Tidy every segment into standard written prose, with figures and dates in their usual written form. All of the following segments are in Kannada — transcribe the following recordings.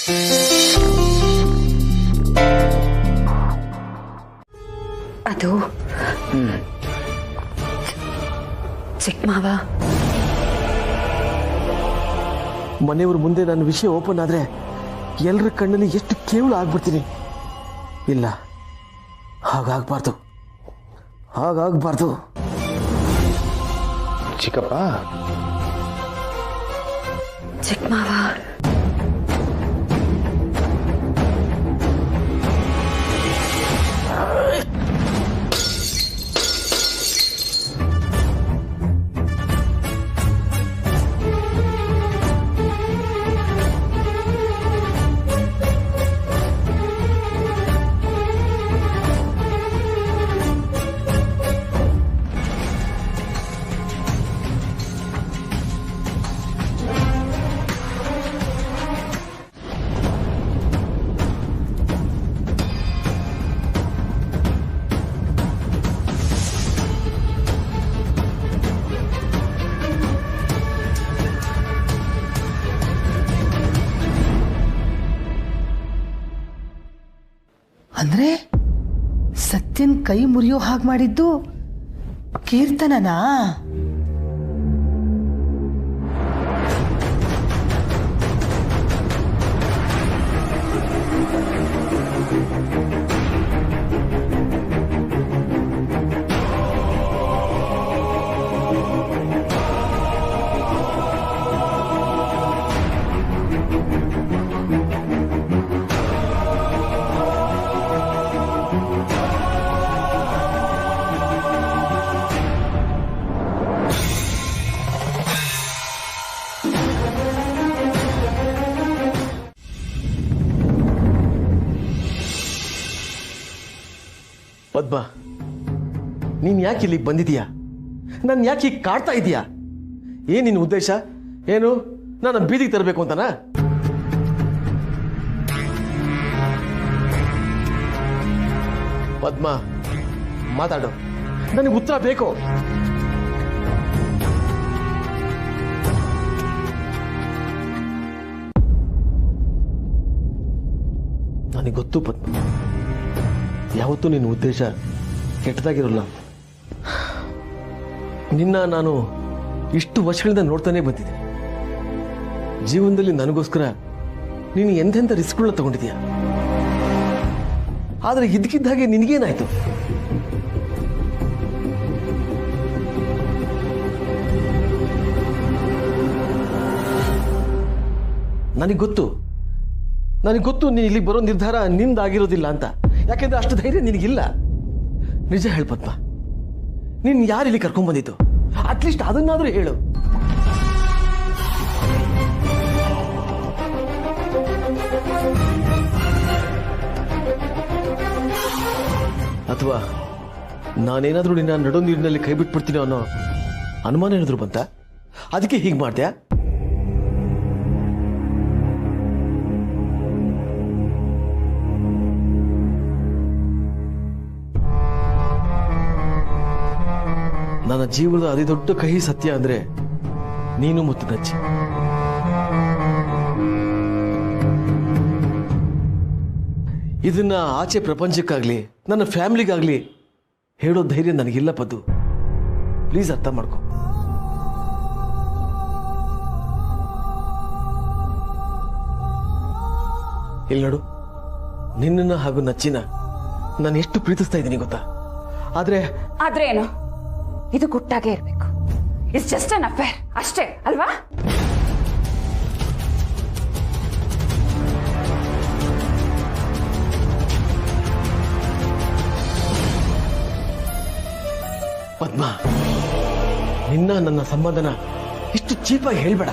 ಅದು ಚಿಕ್ಕ ಮಾವ, ಮನೆಯವ್ರ ಮುಂದೆ ನನ್ನ ವಿಷಯ ಓಪನ್ ಆದ್ರೆ ಎಲ್ಲರ ಕಣ್ಣಲ್ಲಿ ಎಷ್ಟು ಕೇವಲ ಆಗ್ಬಿಡ್ತೀನಿ. ಇಲ್ಲ, ಹಾಗಾಗಬಾರ್ದು. ಚಿಕ್ಕಪ್ಪ, ಚಿಕ್ಕ ಮಾವ, ಅಂದ್ರೆ ಸತ್ಯನ್ ಕೈ ಮುರಿಯೋ ಹಾಗೆ ಮಾಡಿದ್ದು ಕೀರ್ತನನಾ? ಪದ್ಮ, ನೀನ್ ಯಾಕೆ ಇಲ್ಲಿಗೆ ಬಂದಿದೀಯಾ? ನನ್ನ ಯಾಕೆ ಹೀಗೆ ಕಾಡ್ತಾ ಇದೀಯಾ? ಏನ್ ನಿನ್ನ ಉದ್ದೇಶ? ಏನು, ನಾನು ಬೀದಿಗೆ ತರಬೇಕು ಅಂತನಾ? ಪದ್ಮ, ಮಾತಾಡು, ನನಗೆ ಉತ್ತರ ಬೇಕು. ನನಗೆ ಗೊತ್ತು ಪದ್ಮ, ಯಾವತ್ತೂ ನಿನ್ನ ಉದ್ದೇಶ ಕೆಟ್ಟದಾಗಿರೋಲ್ಲ. ನಿನ್ನ ನಾನು ಇಷ್ಟು ವರ್ಷಗಳಿಂದ ನೋಡ್ತಾನೆ ಬಂದಿದ್ದೆ. ಜೀವನದಲ್ಲಿ ನನಗೋಸ್ಕರ ನೀನು ಎಂತೆಂಥ ರಿಸ್ಕ್ಗಳನ್ನ ತಗೊಂಡಿದೀಯ. ಆದರೆ ಇದ್ದಕ್ಕಿದ್ದ ಹಾಗೆ ನಿನಗೇನಾಯ್ತು? ನನಗೆ ಗೊತ್ತು ನೀನು ಇಲ್ಲಿಗೆ ಬರೋ ನಿರ್ಧಾರ ನಿಂದಾಗಿರೋದಿಲ್ಲ ಅಂತ. ಯಾಕೆಂದ್ರೆ ಅಷ್ಟು ಧೈರ್ಯ ನಿನಗಿಲ್ಲ. ನಿಜ ಹೇಳು ಪದ್ಮ, ನೀನು ಯಾರು ಇಲ್ಲಿ ಕರ್ಕೊಂಡ್ ಬಂದಿದ್ದು? ಅಟ್ಲೀಸ್ಟ್ ಅದನ್ನಾದ್ರೂ ಹೇಳು. ಅಥವಾ ನಾನೇನಾದ್ರೂ ನಿನ್ನ ನಡು ನೀರಿನಲ್ಲಿ ಕೈ ಬಿಟ್ಬಿಡ್ತೀನೋ ಅನ್ನೋ ಅನುಮಾನ ಏನಾದ್ರು ಬಂತ? ಅದಕ್ಕೆ ಹೀಗೆ ಮಾಡ್ದ್ಯಾ? ನನ್ನ ಜೀವನದ ಅತಿ ದೊಡ್ಡ ಕಹಿ ಸತ್ಯ ಅಂದ್ರೆ ನೀನು ಮತ್ತು ನಚ್ಚಿ. ಇದನ್ನ ಆಚೆ ಪ್ರಪಂಚಕ್ಕಾಗ್ಲಿ ನನ್ನ ಫ್ಯಾಮಿಲಿಗಾಗ್ಲಿ ಹೇಳೋ ಧೈರ್ಯ ನನಗಿಲ್ಲ ಪದ್ದು. ಪ್ಲೀಸ್ ಅರ್ಥ ಮಾಡ್ಕೊ. ಇಲ್ಲಿ ನೋಡು, ನಿನ್ನನ್ನ ಹಾಗೂ ನಚ್ಚಿನ ನಾನು ಎಷ್ಟು ಪ್ರೀತಿಸ್ತಾ ಇದ್ದೀನಿ ಗೊತ್ತಾ? ಆದ್ರೆ ಏನು, ಇದು ಗುಟ್ಟಾಗೆ ಇರಬೇಕು. ಇಟ್ಸ್ ಜಸ್ಟ್ ಅನ್ ಅಫೇರ್ ಅಷ್ಟೇ ಅಲ್ವಾ? ಪದ್ಮ, ನಿನ್ನ ನನ್ನ ಸಂಬಂಧನ ಇಷ್ಟು ಚೀಪಾಗಿ ಹೇಳ್ಬೇಡ.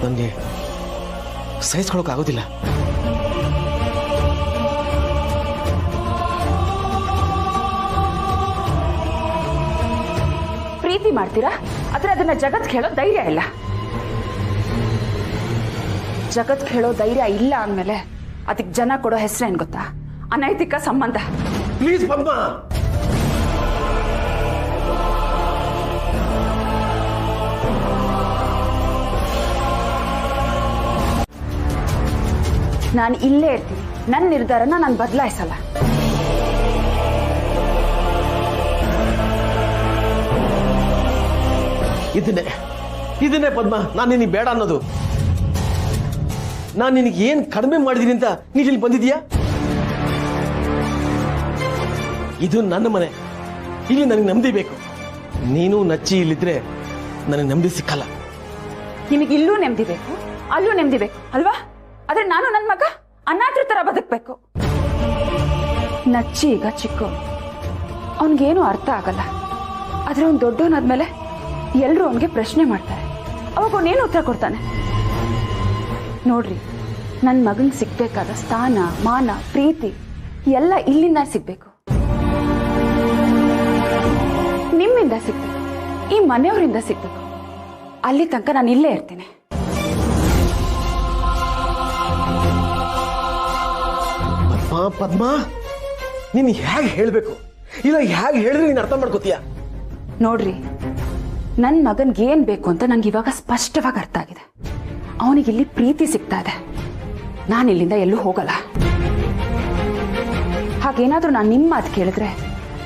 ನನಗೆ ಸಹಿಸ್ಕೊಳಕ್ಕಾಗೋದಿಲ್ಲ. ಪ್ರೀತಿ ಮಾಡ್ತೀರಾ, ಆದ್ರೆ ಅದನ್ನ ಜಗತ್ ಹೇಳೋ ಧೈರ್ಯ ಇಲ್ಲ. ಜಗತ್ ಹೇಳೋ ಧೈರ್ಯ ಇಲ್ಲ ಅಂದ್ಮೇಲೆ ಅದಕ್ಕೆ ಜನ ಕೊಡೋ ಹೆಸರೇನ್ ಗೊತ್ತಾ? ಅನೈತಿಕ ಸಂಬಂಧ. ಪ್ಲೀಸ್ ಪದ್ಮ, ನಾನು ಇಲ್ಲೇ ಇರ್ತೀನಿ. ನನ್ನ ನಿರ್ಧಾರನ ನಾನು ಬದಲಾಯಿಸಲ್ಲ. ಇದನ್ನೇ ಪದ್ಮ ನಾನು ನಿನಗೆ ಬೇಡ ಅನ್ನೋದು. ನಾನು ನಿನಗೆ ಏನ್ ಕಡಿಮೆ ಮಾಡಿದೀನಿ ಅಂತ ನೀನು ಇಲ್ಲಿ ಬಂದಿದ್ಯಾ? ಇದು ನನ್ನ ಮನೆ, ಇಲ್ಲಿ ನನಗೆ ನೆಮ್ಮದಿ ಬೇಕು. ನೀನು ನಚ್ಚಿ ಇಲ್ಲಿದ್ರೆ ನನಗೆ ನೆಮ್ಮದಿ ಸಿಕ್ಕಲ್ಲ. ನಿಮಗೆ ಇಲ್ಲೂ ನೆಮ್ಮದಿ ಬೇಕು, ಅಲ್ಲೂ ನೆಮ್ಮದಿ ಬೇಕು ಅಲ್ವಾ? ಆದ್ರೆ ನಾನು ನನ್ನ ಮಗ ಅನಾಥರ ತರ ಬದುಕಬೇಕು. ನಚ್ಚಿ ಈಗ ಚಿಕ್ಕ, ಅವನಿಗೇನು ಅರ್ಥ ಆಗಲ್ಲ. ಆದ್ರೆ ಅವ್ನು ದೊಡ್ಡವನಾದ್ಮೇಲೆ ಎಲ್ಲರೂ ಅವನಿಗೆ ಪ್ರಶ್ನೆ ಮಾಡ್ತಾರೆ. ಅವಾಗ ಅವನೇನು ಉತ್ತರ ಕೊಡ್ತಾನೆ? ನೋಡ್ರಿ, ನನ್ನ ಮಗನಿಗೆ ಸಿಗ್ಬೇಕಾದ ಸ್ಥಾನ, ಮಾನ, ಪ್ರೀತಿ ಎಲ್ಲ ಇಲ್ಲಿಂದ ಸಿಗ್ಬೇಕು, ನಿಮ್ಮಿಂದ ಸಿಗ್ಬೇಕು, ಈ ಮನೆಯವರಿಂದ ಸಿಗ್ಬೇಕು. ಅಲ್ಲಿ ತನಕ ನಾನು ಇಲ್ಲೇ ಇರ್ತೀನಿ. ಪದ್ಮ, ನೀನು ಹೇಗೆ ಹೇಳಬೇಕು, ಇಲ್ಲ ಹೇಗೆ ಹೇಳಿದ್ರೆ ನೀನು ಅರ್ಥ ಮಾಡ್ಕೋತೀಯ? ನೋಡ್ರಿ, ನನ್ನ ಮಗನ್ಗೆ ಏನ್ ಬೇಕು ಅಂತ ನಂಗೆ ಇವಾಗ ಸ್ಪಷ್ಟವಾಗಿ ಅರ್ಥ ಆಗಿದೆ. ಅವನಿಗೆ ಇಲ್ಲಿ ಪ್ರೀತಿ ಸಿಗ್ತಾ ಇದೆ. ನಾನು ಇಲ್ಲಿಂದ ಎಲ್ಲೂ ಹೋಗಲ್ಲ. ಹಾಗೇನಾದ್ರೂ ನಾನು ನಿಮ್ಮ ಮಾತು ಕೇಳಿದ್ರೆ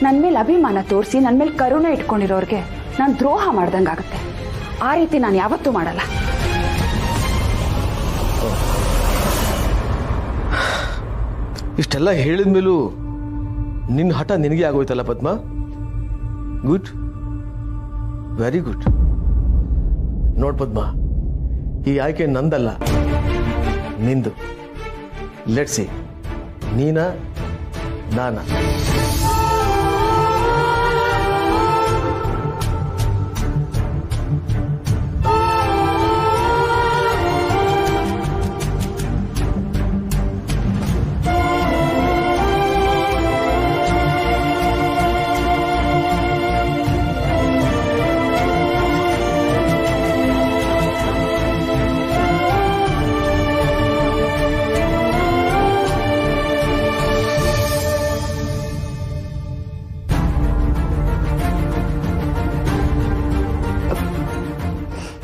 ನನ್ನ ಮೇಲೆ ಅಭಿಮಾನ ತೋರಿಸಿ ನನ್ನ ಮೇಲೆ ಕರುಣೆ ಇಟ್ಕೊಂಡಿರೋರ್ಗೆ ನಾನು ದ್ರೋಹ ಮಾಡ್ದಂಗಾಗುತ್ತೆ. ಆ ರೀತಿ ನಾನು ಯಾವತ್ತೂ ಮಾಡಲ್ಲ. ಇಷ್ಟೆಲ್ಲ ಹೇಳಿದ ಮೇಲೂ ನಿನ್ನ ಹಠ ನಿನಗೆ ಆಗೋಯ್ತಲ್ಲ ಪದ್ಮ. Good, very good. ನೋಡ್ ಪದ್ಮ, ಈ ಆಯ್ಕೆ ನಂದಲ್ಲ, ನಿಂದು. ಲೆಟ್ಸ್ ಸಿ, ನೀನಾ ನಾನಾ?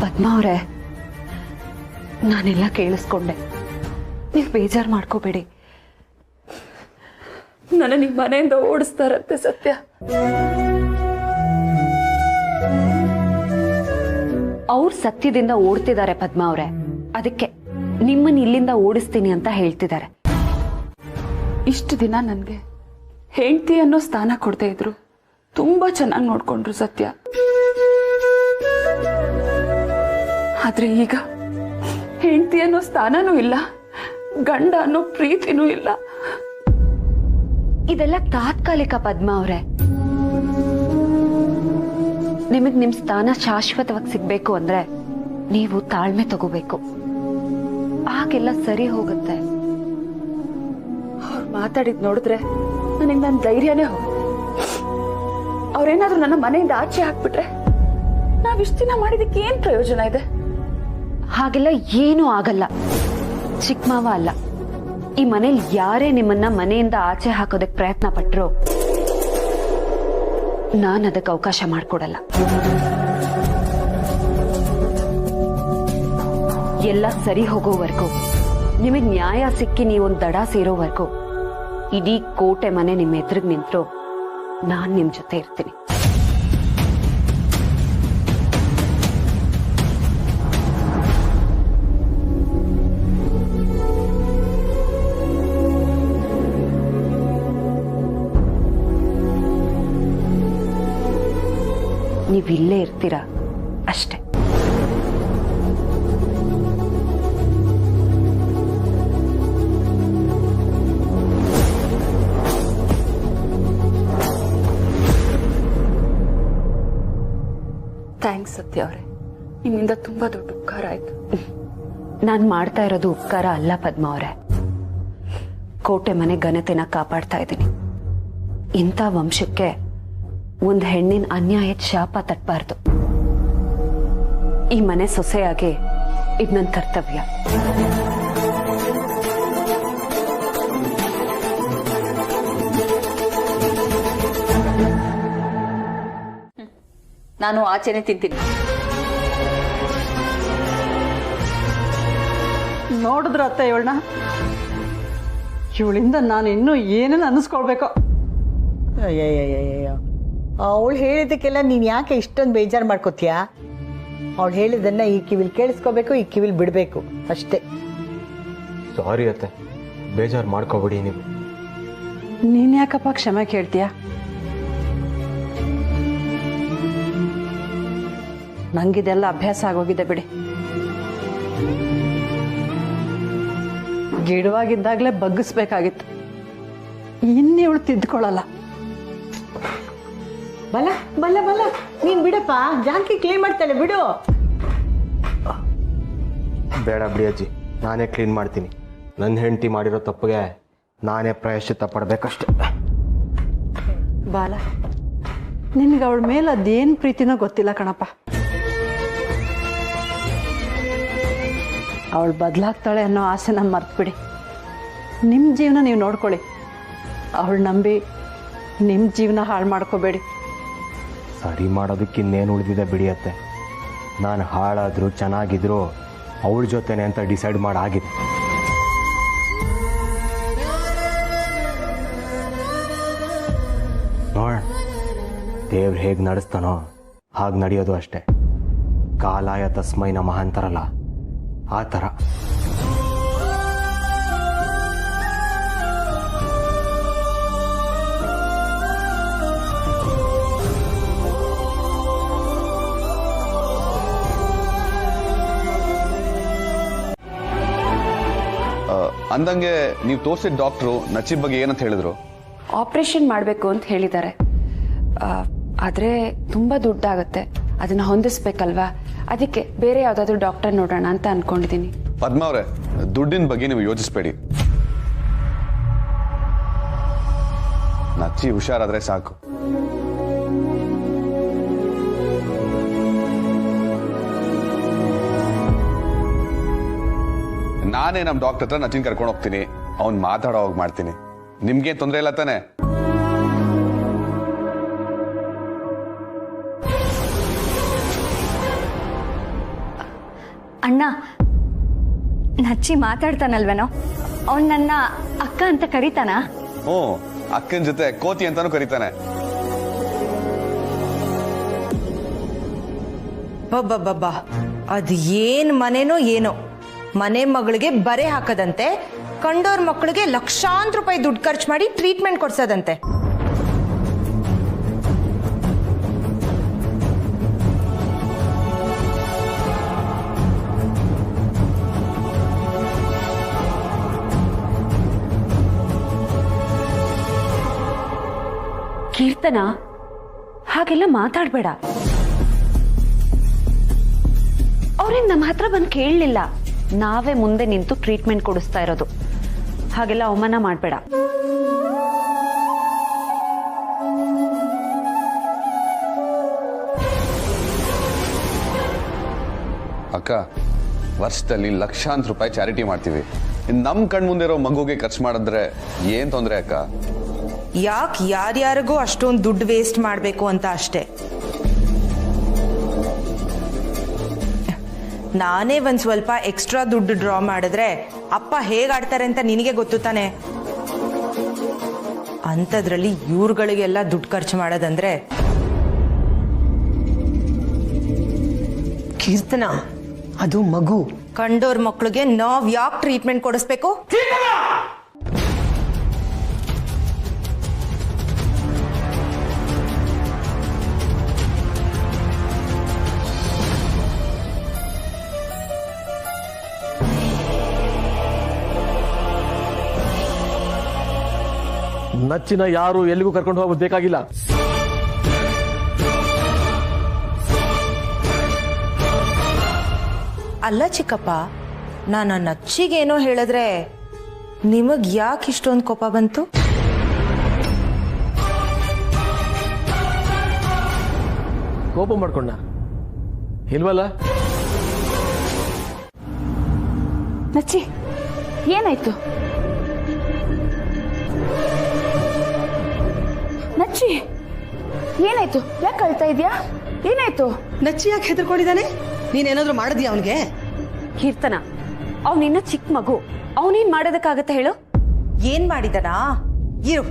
ಪದ್ಮ ಅವರೇ, ನಾನೆಲ್ಲ ಕೇಳಿಸ್ಕೊಂಡೆ. ನೀವು ಬೇಜಾರು ಮಾಡ್ಕೋಬೇಡಿ. ನನ್ನ ನಿಮ್ಮ ಮನೆಯಿಂದ ಓಡಿಸ್ತಾರಂತೆ ಸತ್ಯ. ಅವ್ರು ಸತ್ಯದಿಂದ ಓಡ್ತಿದ್ದಾರೆ ಪದ್ಮ ಅವರೇ. ಅದಕ್ಕೆ ನಿಮ್ಮನ್ನ ಇಲ್ಲಿಂದ ಓಡಿಸ್ತೀನಿ ಅಂತ ಹೇಳ್ತಿದ್ದಾರೆ. ಇಷ್ಟು ದಿನ ನನಗೆ ಹೆಂಡತಿ ಅನ್ನೋ ಸ್ಥಾನ ಕೊಡ್ತಾ ಇದ್ರು. ತುಂಬಾ ಚೆನ್ನಾಗಿ ನೋಡ್ಕೊಂಡ್ರು ಸತ್ಯ. ಆದ್ರೆ ಈಗ ಹೆಂಡತಿ ಅನ್ನೋ ಸ್ಥಾನನೂ ಇಲ್ಲ, ಗಂಡ ಅನ್ನೋ ಪ್ರೀತಿನೂ ಇಲ್ಲ. ಇದೆಲ್ಲ ತಾತ್ಕಾಲಿಕ ಪದ್ಮ ಅವರೇ. ನಿಮಗ್ ನಿಮ್ ಸ್ಥಾನ ಶಾಶ್ವತವಾಗಿ ಸಿಗ್ಬೇಕು ಅಂದ್ರೆ ನೀವು ತಾಳ್ಮೆ ತಗೋಬೇಕು. ಆಗೆಲ್ಲ ಸರಿ ಹೋಗುತ್ತೆ. ಅವ್ರು ಮಾತಾಡಿದ್ ನೋಡಿದ್ರೆ ನನಗೆ ನನ್ನ ಧೈರ್ಯನೇ ಹೋಗುತ್ತೆ. ಅವ್ರೇನಾದ್ರೂ ನನ್ನ ಮನೆಯಿಂದ ಆಚೆ ಹಾಕ್ಬಿಟ್ರೆ ನಾವಿಷ್ಟು ದಿನ ಮಾಡಿದಕ್ಕೆ ಏನ್ ಪ್ರಯೋಜನ ಇದೆ? ಹಾಗೆಲ್ಲ ಏನೂ ಆಗಲ್ಲ. ಚಿಕ್ಕ ಮಾವ ಅಲ್ಲ, ಈ ಮನೇಲಿ ಯಾರೇ ನಿಮ್ಮನ್ನ ಮನೆಯಿಂದ ಆಚೆ ಹಾಕೋದಕ್ಕೆ ಪ್ರಯತ್ನ ಪಟ್ರು ನಾನು ಅದಕ್ಕೆ ಅವಕಾಶ ಮಾಡಿಕೊಡಲ್ಲ. ಎಲ್ಲ ಸರಿ ಹೋಗೋವರೆಗೂ, ನಿಮಗೆ ನ್ಯಾಯ ಸಿಕ್ಕಿ ನೀವೊಂದು ದಡ ಸೇರೋವರೆಗೂ ಇಡೀ ಕೋಟೆ ಮನೆ ನಿಮ್ಮ ಎದುರಿಗೆ ನಿಂತರು ನಾನ್ ನಿಮ್ ಜೊತೆ ಇರ್ತೀನಿ. ನೀವಿಲ್ಲೇ ಇರ್ತೀರಾ ಅಷ್ಟೇ. ಥ್ಯಾಂಕ್ಸ್ ಸತ್ಯ ಅವರೇ, ನಿಮ್ಮಿಂದ ತುಂಬಾ ದೊಡ್ಡ ಉಪಕಾರ ಆಯ್ತು. ನಾನ್ ಮಾಡ್ತಾ ಇರೋದು ಉಪಕಾರ ಅಲ್ಲ ಪದ್ಮ ಅವರೇ. ಕೋಟೆ ಮನೆ ಘನತೆನ ಕಾಪಾಡ್ತಾ ಇದ್ದೀನಿ. ಇಂಥ ವಂಶಕ್ಕೆ ಒಂದು ಹೆಣ್ಣಿನ ಅನ್ಯಾಯದ ಶಾಪ ತಟ್ಟಬಾರ್ದು. ಈ ಮನೆ ಸೊಸೆಯಾಗಿ ಇದು ನನ್ನ ಕರ್ತವ್ಯ. ನಾನು ಆಚೆನೆ ತಿಂತೀನಿ. ನೋಡಿದ್ರ ಅತ್ತೆ ಇವಳನ್ನ, ಇವಳಿಂದ ನಾನು ಇನ್ನೂ ಏನೇನು ಅನ್ನಿಸ್ಕೊಳ್ಬೇಕೋ. ಅಯ್ಯಯ್ಯಯ್ಯಯ್ಯೋ, ಅವಳು ಹೇಳಿದ್ದಕ್ಕೆಲ್ಲ ನೀನು ಯಾಕೆ ಇಷ್ಟೊಂದು ಬೇಜಾರು ಮಾಡ್ಕೋತೀಯಾ? ಅವಳು ಹೇಳಿದ್ದನ್ನ ಈ ಕಿವಿಲ್ ಕೇಳಿಸ್ಕೋಬೇಕು, ಈ ಕಿವಿಲ್ ಬಿಡಬೇಕು ಅಷ್ಟೇ. ಸಾರಿ ಅತ್ತೆ, ಬೇಜಾರು ಮಾಡ್ಕೋಬೇಡಿ ನೀವು. ನೀನು ಯಾಕಪ್ಪ ಕ್ಷಮೆ ಕೇಳ್ತೀಯ? ನಂಗಿದೆಲ್ಲ ಅಭ್ಯಾಸ ಆಗೋಗಿದೆ ಬಿಡಿ. ಗಿಡವಾಗಿದ್ದಾಗಲೇ ಬಗ್ಗಿಸ್ಬೇಕಾಗಿತ್ತು. ಇನ್ನು ಇವಳು ತಿದ್ಕೊಳ್ಳಲ್ಲ. ಬಲ ಬಲ ಬಲ, ನೀನು ಬಿಡಪ್ಪ, ಜಾನಕಿ ಕ್ಲೀನ್ ಮಾಡ್ತಾಳೆ, ಬಿಡು. ಬೇಡ ಬಿಡಿ ಅಜ್ಜಿ, ನಾನೇ ಕ್ಲೀನ್ ಮಾಡ್ತೀನಿ. ನನ್ನ ಹೆಂಡತಿ ಮಾಡಿರೋ ತಪ್ಪಿಗೆ ನಾನೇ ಪ್ರಾಯಶ್ಚಿತ್ತ ಪಡಬೇಕಷ್ಟೆ. ಬಾಲ, ನಿನ್ಗೆ ಅವಳ ಮೇಲೆ ಅದೇನು ಪ್ರೀತಿನೋ ಗೊತ್ತಿಲ್ಲ ಕಣಪ್ಪ. ಅವಳು ಬದಲಾಗ್ತಾಳೆ ಅನ್ನೋ ಆಸೆನ ಮರ್ತ್ಬಿಡಿ. ನಿಮ್ಮ ಜೀವನ ನೀವು ನೋಡ್ಕೊಳ್ಳಿ. ಅವಳು ನಂಬಿ ನಿಮ್ಮ ಜೀವನ ಹಾಳು ಮಾಡ್ಕೋಬೇಡಿ. ಸರಿ ಮಾಡೋದಕ್ಕಿನ್ನೇನು ಉಳಿದಿದೆ ಬಿಡಿ ಅತ್ತೆ. ನಾನು ಹಾಳಾದರೂ ಚೆನ್ನಾಗಿದ್ರು ಅವಳ ಜೊತೆನೆ ಅಂತ ಡಿಸೈಡ್ ಮಾಡಾಗಿದೆ. ನೋಡ, ದೇವ್ರು ಹೇಗೆ ನಡೆಸ್ತಾನೋ ಹಾಗೆ ನಡೆಯೋದು ಅಷ್ಟೆ. ಕಾಲಾಯ ತಸ್ಮೈ ನಮಃ ಅಂತಾರಲ್ಲ, ಆ ಥರ. ಅಂದಂಗೆ ನೀವು ತೋರಿಸಿದ ಡಾಕ್ಟ್ರು ನಚ್ಚಿ ಬಗ್ಗೆ ಏನಂತ ಹೇಳಿದ್ರು? ಆಪರೇಷನ್ ಮಾಡಬೇಕು ಅಂತ ಹೇಳಿದ್ದಾರೆ. ಆದರೆ ತುಂಬ ದುಡ್ಡಾಗುತ್ತೆ, ಅದನ್ನು ಹೊಂದಿಸ್ಬೇಕಲ್ವಾ, ಅದಕ್ಕೆ ಬೇರೆ ಯಾವುದಾದ್ರೂ ಡಾಕ್ಟರ್ ನೋಡೋಣ ಅಂತ ಅನ್ಕೊಂಡಿದ್ದೀನಿ. ಪದ್ಮ ಅವರೇ, ದುಡ್ಡಿನ ಬಗ್ಗೆ ನೀವು ಯೋಚಿಸ್ಬೇಡಿ. ನಚ್ಚಿ ಹುಷಾರಾದ್ರೆ ಸಾಕು. ನಾನೇ ನಮ್ಮ ಡಾಕ್ಟರ್ ಹತ್ರ ನಚ್ಚಿನ ಕರ್ಕೊಂಡು ಹೋಗ್ತೀನಿ, ಅವ್ನು ಮಾತಾಡೋ ಹೋಗಿ ಮಾಡ್ತೀನಿ. ನಿಮ್ಗೇನು ತೊಂದರೆ ಇಲ್ಲ ತಾನೆ? ಅಣ್ಣ, ನಚ್ಚಿ ಮಾತಾಡ್ತಾನಲ್ವೇನೋ, ಅವನ್ ನನ್ನ ಅಕ್ಕ ಅಂತ ಕರೀತಾನ? ಹ್ಞೂ, ಅಕ್ಕನ ಜೊತೆ ಕೋತಿ ಅಂತಾನು ಕರೀತಾನೆ. ಬಬ್ಬಬ್ಬಬ್ಬ, ಅದು ಏನ್ ಮನೆನೋ ಏನೋ, ಮನೆ ಮಗಳಿಗೆ ಬರೆ ಹಾಕದಂತೆ, ಕಂಡೋರ್ ಮಕ್ಕಳಿಗೆ ಲಕ್ಷಾಂತರ ರೂಪಾಯಿ ದುಡ್ಡು ಖರ್ಚು ಮಾಡಿ ಟ್ರೀಟ್ಮೆಂಟ್ ಕೊಡ್ಸೋದಂತೆ. ಕೀರ್ತನ, ಹಾಗೆಲ್ಲ ಮಾತಾಡ್ಬೇಡ. ಅವ್ರೇನ್ ನಮ್ಮ ಹತ್ರ ಬಂದು ಕೇಳಲಿಲ್ಲ, ನಾವೇ ಮುಂದೆ ನಿಂತು ಟ್ರೀಟ್ಮೆಂಟ್ ಕೊಡಿಸ್ತಾ ಇರೋದು. ಹಾಗೆಲ್ಲ ಅವಮಾನ ಮಾಡಬೇಡ. ಅಕ್ಕ, ವರ್ಷದಲ್ಲಿ ಲಕ್ಷಾಂತರ ರೂಪಾಯಿ ಚಾರಿಟಿ ಮಾಡ್ತೀವಿ. ನಮ್ ಕಣ್ ಮುಂದೆ ಇರೋ ಮಗುಗೆ ಖರ್ಚು ಮಾಡಿದ್ರೆ ಏನ್ ತೊಂದ್ರೆ ಅಕ್ಕ? ಯಾಕೆ ಯಾರ್ಯಾರಿಗೂ ಅಷ್ಟೊಂದು ದುಡ್ಡು ವೇಸ್ಟ್ ಮಾಡಬೇಕು ಅಂತ ಅಷ್ಟೇ. ನಾನೇ ಒಂದ್ ಸ್ವಲ್ಪ ಎಕ್ಸ್ಟ್ರಾ ದುಡ್ಡು ಡ್ರಾ ಮಾಡಿದ್ರೆ ಅಪ್ಪ ಹೇಗಾಡ್ತಾರೆ ಅಂತ ನಿನಗೆ ಗೊತ್ತು ತಾನೆ. ಅಂಥದ್ರಲ್ಲಿ ಇವ್ರುಗಳಿಗೆಲ್ಲ ದುಡ್ಡು ಖರ್ಚು ಮಾಡೋದಂದ್ರೆ. ಕೀರ್ತನ, ಅದು ಮಗು. ಕಂಡೋರ್ ಮಕ್ಳಿಗೆ ನಾವ್ ಯಾಕೆ ಟ್ರೀಟ್ಮೆಂಟ್ ಕೊಡಿಸ್ಬೇಕು? ನಚ್ಚಿನ ಯಾರು ಎಲ್ಲಿಗೂ ಕರ್ಕೊಂಡು ಹೋಗೋದು ಬೇಕಾಗಿಲ್ಲ. ಅಲ್ಲ ಚಿಕ್ಕಪ್ಪ, ನಾನು ನಚ್ಚಿಗೇನೋ ಹೇಳಿದ್ರೆ ನಿಮಗ್ ಯಾಕೆ ಇಷ್ಟೊಂದು ಕೋಪ ಬಂತು? ಕೋಪ ಮಾಡ್ಕೊಂಡ ಇಲ್ವಲ್ಲ? ನಚ್ಚಿ, ಏನಾಯ್ತು? ನಚ್ಚಿ, ಏನಾಯ್ತು? ಯಾಕೆ ಅಳ್ತಾ ಇದೆಯಾ? ಏನಾಯ್ತು? ನಚ್ಚಿ ಯಾಕೆ ಹೆದರ್ಕೊಂಡಿದ್ದಾನೆ? ನೀನೇನಾದ್ರೂ ಮಾಡಿದ್ಯಾ ಅವನಿಗೆ? ಕೀರ್ತನ, ಅವನಿನ್ನ ಚಿಕ್ಕ ಮಗು, ಅವನೇನ್ ಮಾಡೋದಕ್ಕಾಗತ್ತೆ ಹೇಳು? ಏನ್ ಮಾಡಿದನಾ? ಇರು.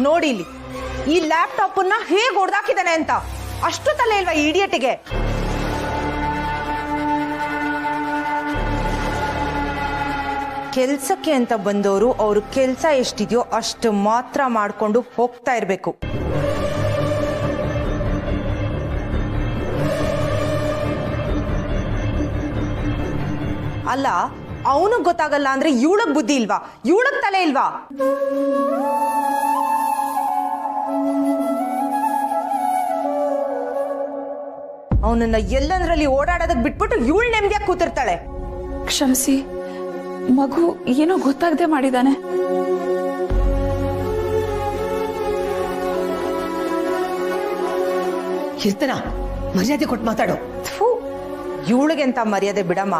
ನೋಡಿಲಿ ಈ ಲ್ಯಾಪ್ಟಾಪ್ ಅನ್ನ ಹೇಗೆ ಹೊಡೆದಾಕಿದಾನೆ ಅಂತ. ಅಷ್ಟು ತಲೆ ಇಲ್ವಾ ಈ ಇಡಿಯಟ್ಗೆ? ಕೆಲ್ಸಕ್ಕೆ ಅಂತ ಬಂದವರು ಅವ್ರ ಕೆಲ್ಸ ಎಷ್ಟಿದೆಯೋ ಅಷ್ಟು ಮಾತ್ರ ಮಾಡ್ಕೊಂಡು ಹೋಗ್ತಾ ಇರ್ಬೇಕು. ಅಲ್ಲ, ಅವನಿಗೆ ಗೊತ್ತಾಗಲ್ಲ ಅಂದ್ರೆ ಇವಳಗ್ ಬುದ್ಧಿ ಇಲ್ವಾ? ಇವಳಗ್ ತಲೆ ಇಲ್ವಾ? ಅವನನ್ನ ಎಲ್ಲಂದ್ರಲ್ಲಿ ಓಡಾಡೋದಕ್ ಬಿಟ್ಬಿಟ್ಟು ಇವಳು ನೆಮ್ಮದಿಯಾಗಿ ಕೂತಿರ್ತಾಳೆ. ಕ್ಷಮಿಸಿ, ಮಗು ಏನೋ ಗೊತ್ತಾಗದೆ ಮಾಡಿದಾನೆ. ಕೀರ್ತನ, ಮರ್ಯಾದೆ ಕೊಟ್ಟು ಮಾತಾಡು. ಇವಳಿಗೆಂತ ಮರ್ಯಾದೆ ಬಿಡಮ್ಮ.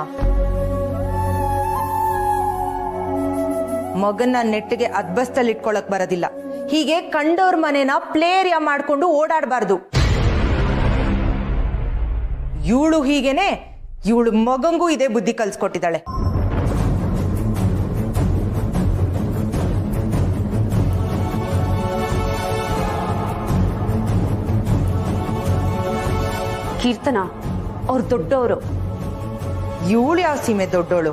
ಮಗನ್ನ ನೆಟ್ಟಿಗೆ ಅದ್ಬಸ್ತಲ್ಲಿ ಇಟ್ಕೊಳಕ್ ಬರೋದಿಲ್ಲ. ಹೀಗೆ ಕಂಡವ್ರ ಮನೇನ ಪ್ಲೇ ಏರಿಯಾ ಮಾಡ್ಕೊಂಡು ಓಡಾಡಬಾರ್ದು. ಇವಳು ಹೀಗೇನೆ ಇವಳು ಮಗಂಗೂ ಇದೇ ಬುದ್ಧಿ ಕಲ್ಸ್ಕೊಟ್ಟಿದ್ದಾಳೆ. ಕೀರ್ತನ, ಅವ್ರು ದೊಡ್ಡವರು. ಇವಳು ಯಾವ ಸೀಮೆ ದೊಡ್ಡೋಳು?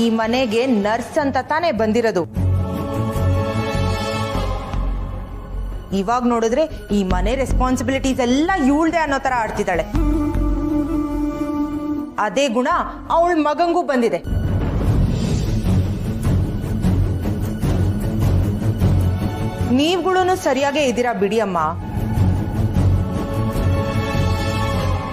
ಈ ಮನೆಗೆ ನರ್ಸ್ ಅಂತ ತಾನೇ ಬಂದಿರೋದು. ಇವಾಗ ನೋಡಿದ್ರೆ ಈ ಮನೆ ರೆಸ್ಪಾನ್ಸಿಬಿಲಿಟೀಸ್ ಎಲ್ಲ ಇವಳ್ದೆ ಅನ್ನೋ ತರ ಆಡ್ತಿದ್ದಾಳೆ. ಅದೇ ಗುಣ ಅವಳ ಮಗಂಗೂ ಬಂದಿದೆ. ನೀವುಗಳು ಸರಿಯಾಗೇ ಇದ್ದೀರಾ ಬಿಡಿ ಅಮ್ಮ.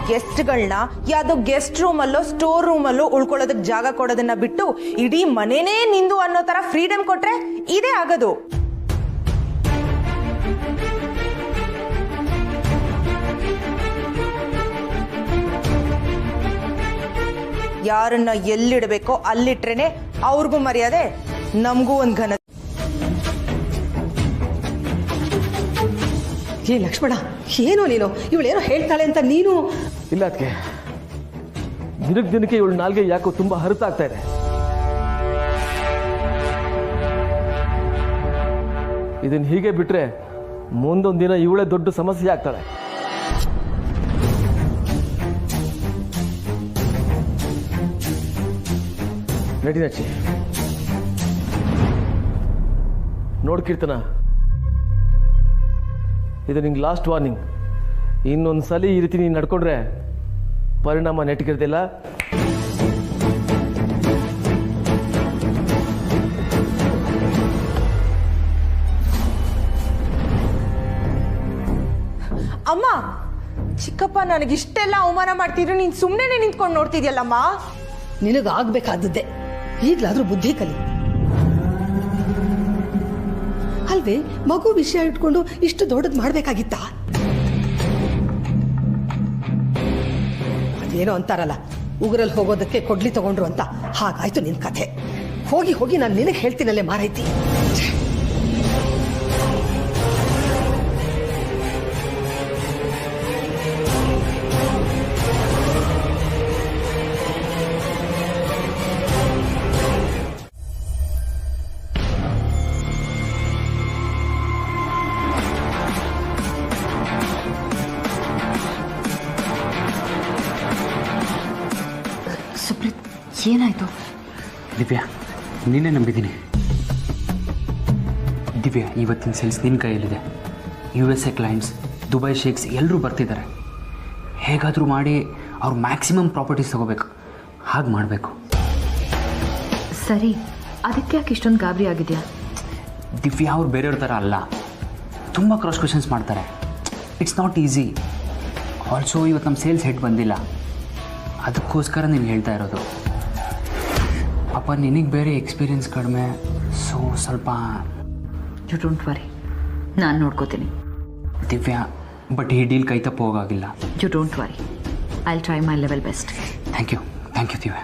ಗೆಸ್ಟ್ಗಳನ್ನ ಯಾವ್ದೋ ಗೆಸ್ಟ್ ರೂಮಲ್ಲೋ ಸ್ಟೋರ್ ರೂಮಲ್ಲೋ ಉಳ್ಕೊಳ್ಳೋದಕ್ಕೆ ಜಾಗ ಕೊಡೋದನ್ನ ಬಿಟ್ಟು ಇಡೀ ಮನೆನೇ ನಿಂದು ಅನ್ನೋ ತರ ಫ್ರೀಡಮ್ ಕೊಟ್ರೆ ಇದೇ ಆಗೋದು. ಯಾರನ್ನ ಎಲ್ಲಿಡಬೇಕೋ ಅಲ್ಲಿಟ್ರೇನೆ ಅವ್ರಿಗೂ ಮರ್ಯಾದೆ, ನಮಗೂ ಒಂದ್ ಘನ. ಏ ಲಕ್ಷ್ಮಣ, ಏನೋ ನೀನು ಇವಳೇನೋ ಹೇಳ್ತಾಳೆ ಅಂತ ನೀನು. ಇಲ್ಲ ಅದಕ್ಕೆ ದಿನಕ್ಕೆ ಇವಳು ನಾಲ್ಗೆ ಯಾಕೋ ತುಂಬಾ ಹರಿತಾಗ್ತಾ ಇದೆ. ಇದನ್ನ ಹೀಗೆ ಬಿಟ್ರೆ ಮುಂದೊಂದು ದಿನ ಇವಳೇ ದೊಡ್ಡ ಸಮಸ್ಯೆ ಆಗ್ತಾಳೆ. ನಡಿ ನಚ್ಚಿ. ನೋಡ್ ಕೀರ್ತನ, ಇದು ನಿಂಗೆ ಲಾಸ್ಟ್ ವಾರ್ನಿಂಗ್. ಇನ್ನೊಂದ್ಸಲ ಈ ರೀತಿ ನೀನು ನಡ್ಕೊಂಡ್ರೆ ಪರಿಣಾಮ ನೆಟ್ಗಿರ್ದಿಲ್ಲ. ಅಮ್ಮ, ಚಿಕ್ಕಪ್ಪ ನನಗಿಷ್ಟೆಲ್ಲ ಅವಮಾನ ಮಾಡ್ತಿದ್ರು, ನೀನ್ ಸುಮ್ಮನೆ ನಿಂತ್ಕೊಂಡು ನೋಡ್ತಿದ್ಯಲ್ಲಮ್ಮ. ನಿನಗಾಗ್ಬೇಕಾದದ್ದೇ. ಈಗ್ಲಾದ್ರೂ ಬುದ್ಧಿ ಕಲಿ ಅಲ್ವೇ? ಮಗು ವಿಷಯ ಇಟ್ಕೊಂಡು ಇಷ್ಟು ದೊಡ್ಡದ್ ಮಾಡ್ಬೇಕಾಗಿತ್ತ? ಅದೇನೋ ಅಂತಾರಲ್ಲ, ಉಗುರಲ್ಲಿ ಹೋಗೋದಕ್ಕೆ ಕೊಡ್ಲಿ ತಗೊಂಡ್ರು ಅಂತ. ಹಾಗಾಯ್ತು ನಿನ್ ಕಥೆ. ಹೋಗಿ ಹೋಗಿ ನಾನು ನಿನಗೆ ಹೇಳ್ತೀನಲ್ಲೇ ಮಾರೈತಿ. ಏನಾಯ್ತು? ದಿವ್ಯಾ, ನೀನೇ ನಂಬಿದ್ದೀನಿ. ದಿವ್ಯಾ, ಇವತ್ತಿನ ಸೇಲ್ಸ್ ನಿನ್ನ ಕೈಯಲ್ಲಿದೆ. USA ಕ್ಲೈಂಟ್ಸ್, ದುಬೈ ಶೇಕ್ಸ್ ಎಲ್ಲರೂ ಬರ್ತಿದ್ದಾರೆ. ಹೇಗಾದರೂ ಮಾಡಿ ಅವ್ರು ಮ್ಯಾಕ್ಸಿಮಮ್ ಪ್ರಾಪರ್ಟೀಸ್ ತಗೋಬೇಕು. ಹಾಗೆ ಮಾಡಬೇಕು. ಸರಿ, ಅದಕ್ಕೆ ಯಾಕೆ ಇಷ್ಟೊಂದು ಗಾಬರಿ ಆಗಿದೆಯಾ? ದಿವ್ಯಾ ಅವ್ರು ಬೇರೆಯವ್ರ ಥರ ಅಲ್ಲ. ತುಂಬ ಕ್ರಾಸ್ ಕ್ವೆಶನ್ಸ್ ಮಾಡ್ತಾರೆ. It's not easy. ಆಲ್ಸೋ ಇವತ್ತು ನಮ್ಮ ಸೇಲ್ಸ್ ಹೆಡ್ ಬಂದಿಲ್ಲ. ಅದಕ್ಕೋಸ್ಕರ ನೀನು ಹೇಳ್ತಾ ಇರೋದು. ಪಾಪ ನಿನಗೆ ಬೇರೆ ಎಕ್ಸ್ಪೀರಿಯನ್ಸ್ ಕಡಿಮೆ. ಸೊ ಸ್ವಲ್ಪ ಯು ಡೋಂಟ್ ವರಿ, ನಾನು ನೋಡ್ಕೋತೀನಿ. ದಿವ್ಯಾ, ಬಟ್ ಈ ಡೀಲ್ ಕೈ ತಪ್ಪು ಹೋಗಾಗಿಲ್ಲ. You don't worry, I will try my level best. Thank you Divya.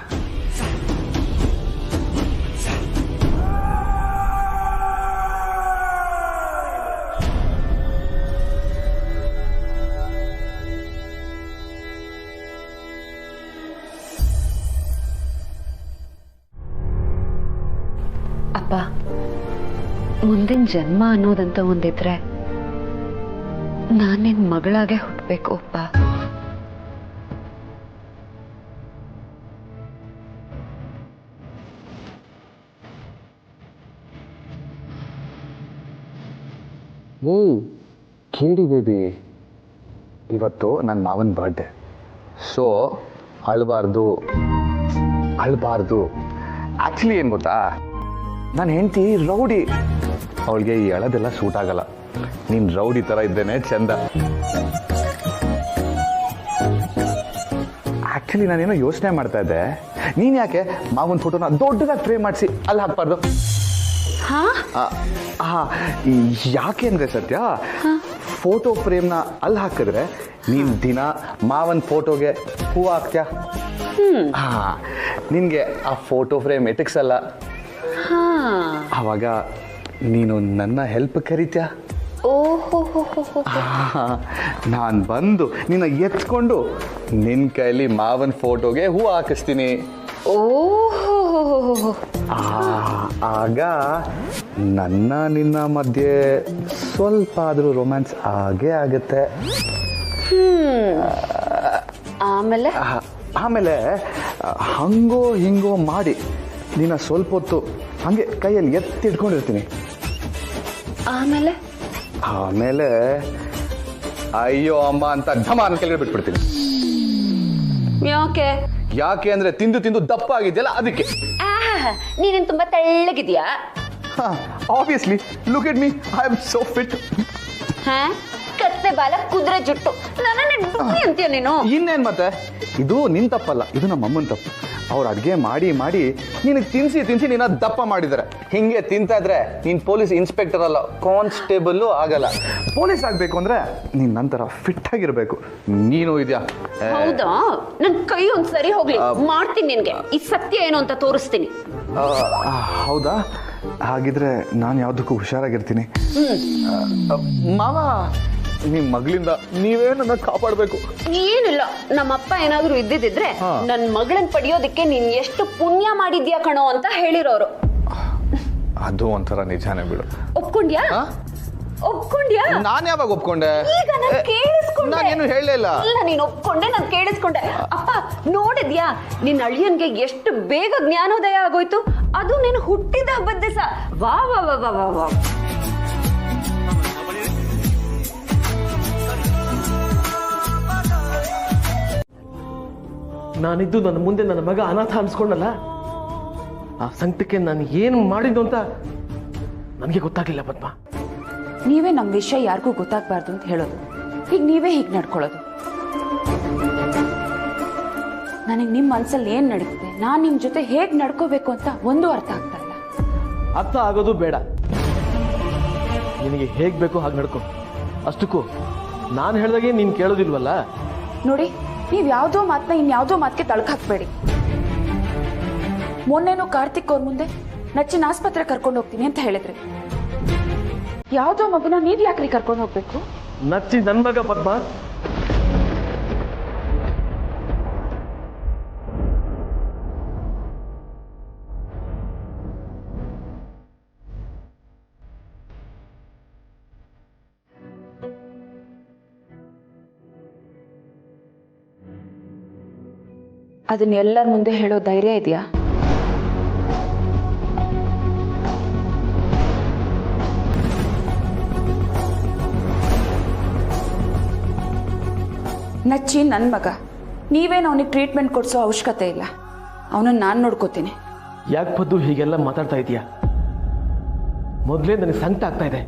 ಅಪ್ಪ, ಮುಂದಿನ ಜನ್ಮ ಅನ್ನೋದಂತ ಒಂದಿದ್ರೆ ನಾನಿನ್ ಮಗಳಾಗೆ ಹುಟ್ಟಬೇಕು ಅಪ್ಪ. ಕೇಳಿ ಬೇಬಿ, ಇವತ್ತು ನನ್ನ ಮಾವನ ಬರ್ಡೇ. ಸೊ ಅಳಬಾರ್ದು. ಆ್ಯಕ್ಚುಲಿ ಏನು ಗೊತ್ತಾ, ನನ್ನ ಹೆಂಡತಿ ರೌಡಿ. ಅವಳಿಗೆ ಈ ಅಳದೆಲ್ಲ ಸೂಟ್ ಆಗಲ್ಲ. ನೀನು ರೌಡಿ ಥರ ಇದ್ದೇನೆ ಚಂದ. ಆ್ಯಕ್ಚುಲಿ ನಾನೇನೋ ಯೋಚನೆ ಮಾಡ್ತಾ ಇದ್ದೆ, ನೀನು ಯಾಕೆ ಮಾವನ ಫೋಟೋನ ದೊಡ್ಡದಾಗಿ ಫ್ರೇಮ್ ಮಾಡಿಸಿ ಅಲ್ಲಿ ಹಾಕ್ಬಾರ್ದು? ಯಾಕೆ ಅಂದರೆ ಸತ್ಯ, ಫೋಟೋ ಫ್ರೇಮ್ನ ಅಲ್ಲಿ ಹಾಕಿದ್ರೆ ನೀನು ದಿನ ಮಾವನ ಫೋಟೋಗೆ ಹೂವು ಹಾಕ್ತ್ಯಾ. ನಿನಗೆ ಆ ಫೋಟೋ ಫ್ರೇಮ್ ಎಟಕ್ಸಲ್ಲ. ಆವಾಗ ನೀನು ನನ್ನ ಹೆಲ್ಪ್ ಕರೀತ್ಯಾ. ನಾನು ಬಂದು ನಿನ್ನ ಎತ್ಕೊಂಡು ನಿನ್ನ ಕೈಲಿ ಮಾವನ ಫೋಟೋಗೆ ಹೂವು ಹಾಕಿಸ್ತೀನಿ. ಆಗ ನನ್ನ ನಿನ್ನ ಮಧ್ಯೆ ಸ್ವಲ್ಪ ಆದರೂ ರೊಮ್ಯಾನ್ಸ್ ಆಗೇ ಆಗುತ್ತೆ. ಆಮೇಲೆ ಹಂಗೋ ಹಿಂಗೋ ಮಾಡಿ ನಿನ್ನ ಸ್ವಲ್ಪ ಹೊತ್ತು ಹಂಗೆ ಕೈಯಲ್ಲಿ ಎತ್ತಿಟ್ಕೊಂಡಿರ್ತೀನಿ. ಆಮೇಲೆ ಅಯ್ಯೋ ಅಮ್ಮ ಅಂತ ಢಮಾನ ಕೆಳಗಡೆ ಬಿಟ್ಬಿಡ್ತೀನಿ. ಯಾಕೆ ಅಂದ್ರೆ ತಿಂದು ದಪ್ಪ ಆಗಿದೆಯಲ್ಲ ಅದಕ್ಕೆ. ನೀನೇನು ತುಂಬಾ ತೆಳ್ಳಗಿದ್ಯಾ? Obviously, look at me, I am so fit. ಕತ್ತೆ ಬಾಲ ಕುದುರೆ ಜುಟ್ಟು ಅಂತೀಯ ನೀನು? ಇನ್ನೇನ್ ಮತ್ತೆ, ಇದು ನಿನ್ ತಪ್ಪಲ್ಲ, ಇದು ನಮ್ಮ ಅಮ್ಮನ ತಪ್ಪು. ಅವ್ರು ಅಡ್ಗೆ ಮಾಡಿ ನಿನಗೆ ತಿನ್ಸಿ ನಿನ್ನ ದಪ್ಪ ಮಾಡಿದ್ದಾರೆ. ಹಿಂಗೆ ತಿಂತಾ ಇದ್ರೆ ನೀನ್ ಪೊಲೀಸ್ ಇನ್ಸ್ಪೆಕ್ಟರ್ ಅಲ್ಲ, ಕಾನ್ಸ್ಟೇಬಲ್ ಆಗಲ್ಲ. ಪೊಲೀಸ್ ಆಗ್ಬೇಕು ಅಂದ್ರೆ ನೀನ್ ನಂತರ ಫಿಟ್ ಆಗಿರ್ಬೇಕು. ನೀನು ಇದೆಯಾ? ಹೌದಾ? ನನ್ ಕೈ ಒಂದ್ಸರಿ ಹೋಗ್ಲಿ, ಮಾಡ್ತೀನಿ ನಿನ್ಗೆ ಈ ಸತ್ಯ ಏನು ಅಂತ ತೋರಿಸ್ತೀನಿ. ಹೌದಾ? ಹಾಗಿದ್ರೆ ನಾನು ಯಾವ್ದಕ್ಕೂ ಹುಷಾರಾಗಿರ್ತೀನಿ. ಮಾವ, ನಿಮ್ ಮಗಳಿಂದ ನೀವೇ ನನ್ನ ಕಾಪಾಡ್ಬೇಕು. ಏನಿಲ್ಲ, ನಮ್ಮಪ್ಪ ಏನಾದ್ರು ಇದ್ದಿದ್ರೆ ನನ್ ಮಗಳನ್ ಪಡೆಯೋದಕ್ಕೆ ನೀನ್ ಎಷ್ಟು ಪುಣ್ಯ ಮಾಡಿದ್ಯಾ ಕಣೋ ಅಂತ ಹೇಳಿರೋರು. ಅದು ಒಂಥರ ನಿಜಾನೇ ಬಿಡು. ಒಪ್ಕೊಂಡ್ಯಾ? ನಾನು ಯಾವಾಗ ಒಪ್ಕೊಂಡೆ? ಈಗ ನಾನು ಕೇಳಿಸ್ಕೊಂಡೆ. ನಾನೇನು ಹೇಳಲಿಲ್ಲ. ಇಲ್ಲ, ನೀನ್ ಒಪ್ಕೊಂಡೆ, ನಾನು ಕೇಳಿಸ್ಕೊಂಡೆ. ಅಪ್ಪ ನೋಡಿದ್ಯಾ, ನಿನ್ನ ಅಳಿಯನ್ಗೆ ಎಷ್ಟು ಬೇಗ ಜ್ಞಾನೋದಯ ಆಗೋಯ್ತು, ಅದು ನೀನು ಹುಟ್ಟಿದ ಹಬ್ಬದ ದಿವಸ. ವಾ ವಾ ವಾ ವಾ ವಾ ವಾ. ನಾನಿದ್ದು ನನ್ನ ಮುಂದೆ ನನ್ನ ಮಗ ಅನಾಥ ಅನ್ಸ್ಕೊಂಡಲ್ಲ, ಆ ಸಂಕಟಕ್ಕೆ ನಾನು ಏನು ಮಾಡಿದ್ದು ಅಂತ ನನಗೆ ಗೊತ್ತಾಗ್ಲಿಲ್ಲ ಪದ್ಮ. ನೀವೇ ನಮ್ಮ ವಿಷಯ ಯಾರಿಗೂ ಗೊತ್ತಾಗಬಾರ್ದು ಅಂತ ಹೇಳೋದು, ಈಗ ನೀವೇ ಹೀಗೆ ನಡ್ಕೊಳ್ಳೋದು. ನನಗೆ ನಿಮ್ಮ ಮನಸ್ಸಲ್ಲಿ ಏನು ನಡೀತಿದೆ, ನಾನು ನಿಮ್ಮ ಜೊತೆ ಹೇಗೆ ನಡ್ಕೋಬೇಕು ಅಂತ ಒಂದು ಅರ್ಥ ಆಗ್ತಾ ಇಲ್ಲ. ಅರ್ಥ ಆಗೋದು ಬೇಡ, ನಿನಗೆ ಹೇಗೆ ಬೇಕೋ ಹಾಗೆ ನಡ್ಕೊ. ಅಷ್ಟಕ್ಕೂ ನಾನು ಹೇಳ್ದಾಗೆ ನೀನು ಕೇಳೋದಿಲ್ವಲ್ಲ. ನೋಡಿ, ನೀವು ಯಾವುದೋ ಮಾತನ್ನ ಇನ್ಯಾವುದೋ ಮಾತಿಗೆ ತಳ್ಕಾಕ್ಬೇಡಿ. ಮೊನ್ನೆನೋ ಕಾರ್ತಿಕ್ ಅವ್ರ ಮುಂದೆ ನಚ್ಚಿನ ಆಸ್ಪತ್ರೆ ಕರ್ಕೊಂಡು ಹೋಗ್ತೀನಿ ಅಂತ ಹೇಳಿದ್ರಿ. ಯಾವುದೋ ಮಗುನ ನೀವ್ ಯಾಕ್ರಿ ಕರ್ಕೊಂಡು ಹೋಗ್ಬೇಕು? ನಚ್ಚಿ ನನ್ನ ಮಗ ಪದ್ಮ. ಅದನ್ನ ಎಲ್ಲರ ಮುಂದೆ ಹೇಳೋ ಧೈರ್ಯ ಇದೆಯಾ? ನಚ್ಚಿ ನನ್ನ ಮಗ, ನೀವೇನು ಅವನಿಗೆ ಟ್ರೀಟ್ಮೆಂಟ್ ಕೊಡಿಸೋ ಅವಶ್ಯಕತೆ ಇಲ್ಲ. ಅವನನ್ನು ನಾನು ನೋಡ್ಕೋತೀನಿ. ಯಾಕೆ ಪದ್ದು ಹೀಗೆಲ್ಲ ಮಾತಾಡ್ತಾ ಇದೀಯಾ? ಮೊದಲೇ ನನಗೆ ಸಂಕಟ ಆಗ್ತಾ ಇದೆ.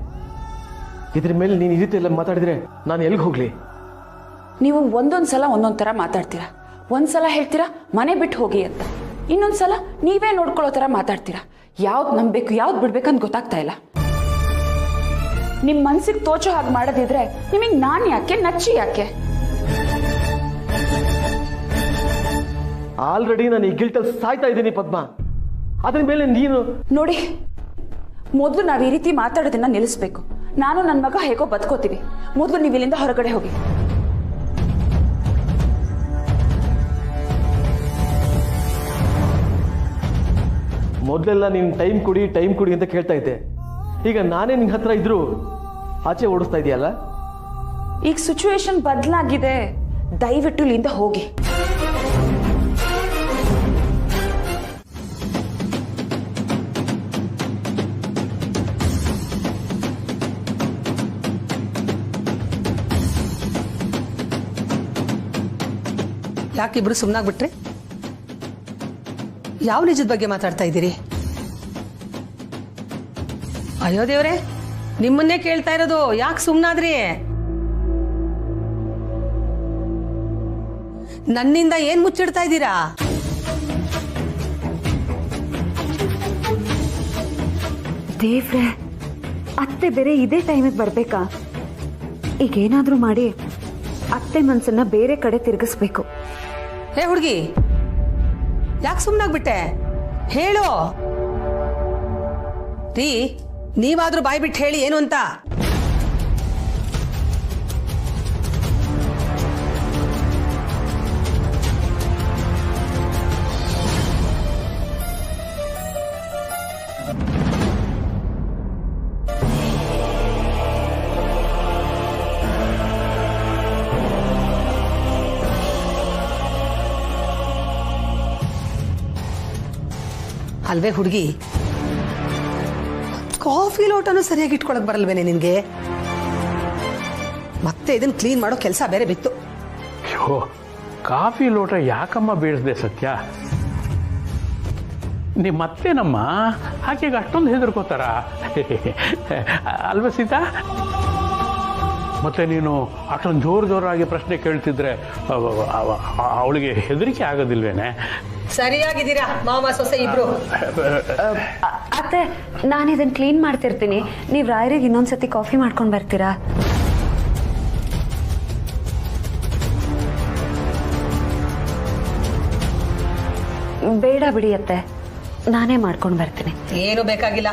ಇದ್ರ ಮೇಲೆ ನೀನು ಈ ರೀತಿ ಎಲ್ಲ ಮಾತಾಡಿದ್ರೆ ನಾನು ಎಲ್ಲಿಗೆ ಹೋಗ್ಲಿ? ನೀವು ಒಂದೊಂದು ಸಲ ಒಂದೊಂದು ಥರ ಮಾತಾಡ್ತೀರಾ. ಒಂದ್ಸಲ ಹೇಳ್ತೀರಾ ಮನೆ ಬಿಟ್ಟು ಹೋಗಿ ಅಂತ, ಇನ್ನೊಂದ್ಸಲ ನೀವೇ ನೋಡ್ಕೊಳ್ಳೋ ಥರ ಮಾತಾಡ್ತೀರಾ. ಯಾವ್ದು ನಂಬೇಕು ಯಾವ್ದು ಬಿಡ್ಬೇಕಂತ ಗೊತ್ತಾಗ್ತಾ ಇಲ್ಲ. ನಿಮ್ಮ ಮನ್ಸಿಗೆ ತೋಚೋ ಹಾಗೆ ಮಾಡೋದಿದ್ರೆ ನಿಮಗೆ ನಾನು ಯಾಕೆ, ನಚ್ಚಿ ಯಾಕೆ? ಆಲ್ರೆಡಿ ನಾನು ಈ ಗಿಲ್ಟಲ್ಲಿ ಸಾಯ್ತಾ ಇದ್ದೀನಿ ಪದ್ಮ. ಅದ್ರ ಮೇಲೆ ನೀನು ನೋಡಿ, ಮೊದಲು ನಾವು ಈ ರೀತಿ ಮಾತಾಡೋದನ್ನ ನಿಲ್ಲಿಸ್ಬೇಕು. ನಾನು ನನ್ನ ಮಗ ಹೇಗೋ ಬದುಕೋತೀವಿ. ಮೊದಲು ನೀವು ಇಲ್ಲಿಂದ ಹೊರಗಡೆ ಹೋಗಿ. ಮೊದಲೆಲ್ಲ ನೀನು ಟೈಮ್ ಕೊಡಿ ಅಂತ ಕೇಳ್ತಾ ಇದ್ದೆ. ಈಗ ನಾನೇ ನಿನ್ನ ಹತ್ರ ಇದ್ರು ಆಚೆ ಓಡಿಸ್ತಾ ಇದೆಯಲ್ಲ. ಈಗ ಸಿಚುವೇಶನ್ ಬದಲಾಗಿದೆ. ದಯವಿಟ್ಟು ಇಲ್ಲಿಂದ ಹೋಗಿ. ಯಾಕಿಬ್ರು ಸುಮ್ಮನಾಗ್ಬಿಟ್ರಿ? ಯಾವ ನಿಜದ ಬಗ್ಗೆ ಮಾತಾಡ್ತಾ ಇದ್ದೀರಿ? ಅಯ್ಯೋ ದೇವ್ರೆ, ನಿಮ್ಮನ್ನೇ ಕೇಳ್ತಾ ಇರೋದು. ಯಾಕೆ ಸುಮ್ಮನಾದ್ರಿ? ನನ್ನಿಂದ ಏನ್ ಮುಚ್ಚಿಡ್ತಾ ಇದ್ದೀರಾ? ದೇವ್ರೆ, ಅತ್ತೆ ಬೇರೆ ಇದೇ ಟೈಮಿಗೆ ಬರ್ಬೇಕಾ? ಈಗೇನಾದ್ರೂ ಮಾಡಿ ಅತ್ತೆ ಮನ್ಸನ್ನ ಬೇರೆ ಕಡೆ ತಿರುಗಿಸ್ಬೇಕು. ಹೇ ಹುಡುಗಿ, ಯಾಕೆ ಸುಮ್ಮನಾಗ್ಬಿಟ್ಟೆ? ಹೇಳು ರೀ. ನೀವಾದ್ರೂ ಬಾಯ್ ಬಿಟ್ಟು ಹೇಳಿ ಏನು ಅಂತ. ಅಲ್ವೇ ಹುಡುಗಿ, ಕಾಫಿ ಲೋಟನು ಸರಿಯಾಗಿ ಇಟ್ಕೊಳಕ್ ಬರಲ್ವೇನೆ ನಿನ್ಗೆ? ಮತ್ತೆ ಇದನ್ನ ಕ್ಲೀನ್ ಮಾಡೋ ಕೆಲಸ ಬೇರೆ ಬಿತ್ತು. ಅಯ್ಯೋ, ಕಾಫಿ ಲೋಟ ಯಾಕಮ್ಮ ಬೀಳಿಸ್ದೆ ಸತ್ಯ? ನಿಮ್ಮತ್ತೇನಮ್ಮ ಆಕೆಗೆ ಅಷ್ಟೊಂದು ಹೆದರ್ಕೋತಾರ ಅಲ್ವ ಸೀತಾ? ಮತ್ತೆ ನೀನು ಅಷ್ಟೊಂದು ಜೋರಾಗಿ ಪ್ರಶ್ನೆ ಕೇಳ್ತಿದ್ರೆ ಅವಳಿಗೆ ಹೆದರಿಕೆ ಆಗೋದಿಲ್ವೇನೆ? ಸರಿಯಾಗಿದ್ದೀರಾ ಮಾಮ ಸೊಸೆ ಇಬ್ರು. ಅತ್ತೆ, ನಾನು ಇದನ್ನ ಕ್ಲೀನ್ ಮಾಡ್ತಿರ್ತೀನಿ. ನೀವು ರಾಯರಿಗೆ ಇನ್ನೊಂದ್ಸತಿ ಕಾಫಿ ಮಾಡ್ಕೊಂಡು ಬರ್ತೀರಾ? ಬೇಡ ಬಿಡಿ ಅತ್ತೆ, ನಾನೇ ಮಾಡ್ಕೊಂಡು ಬರ್ತೀನಿ. ಏನು ಬೇಕಾಗಿಲ್ಲ,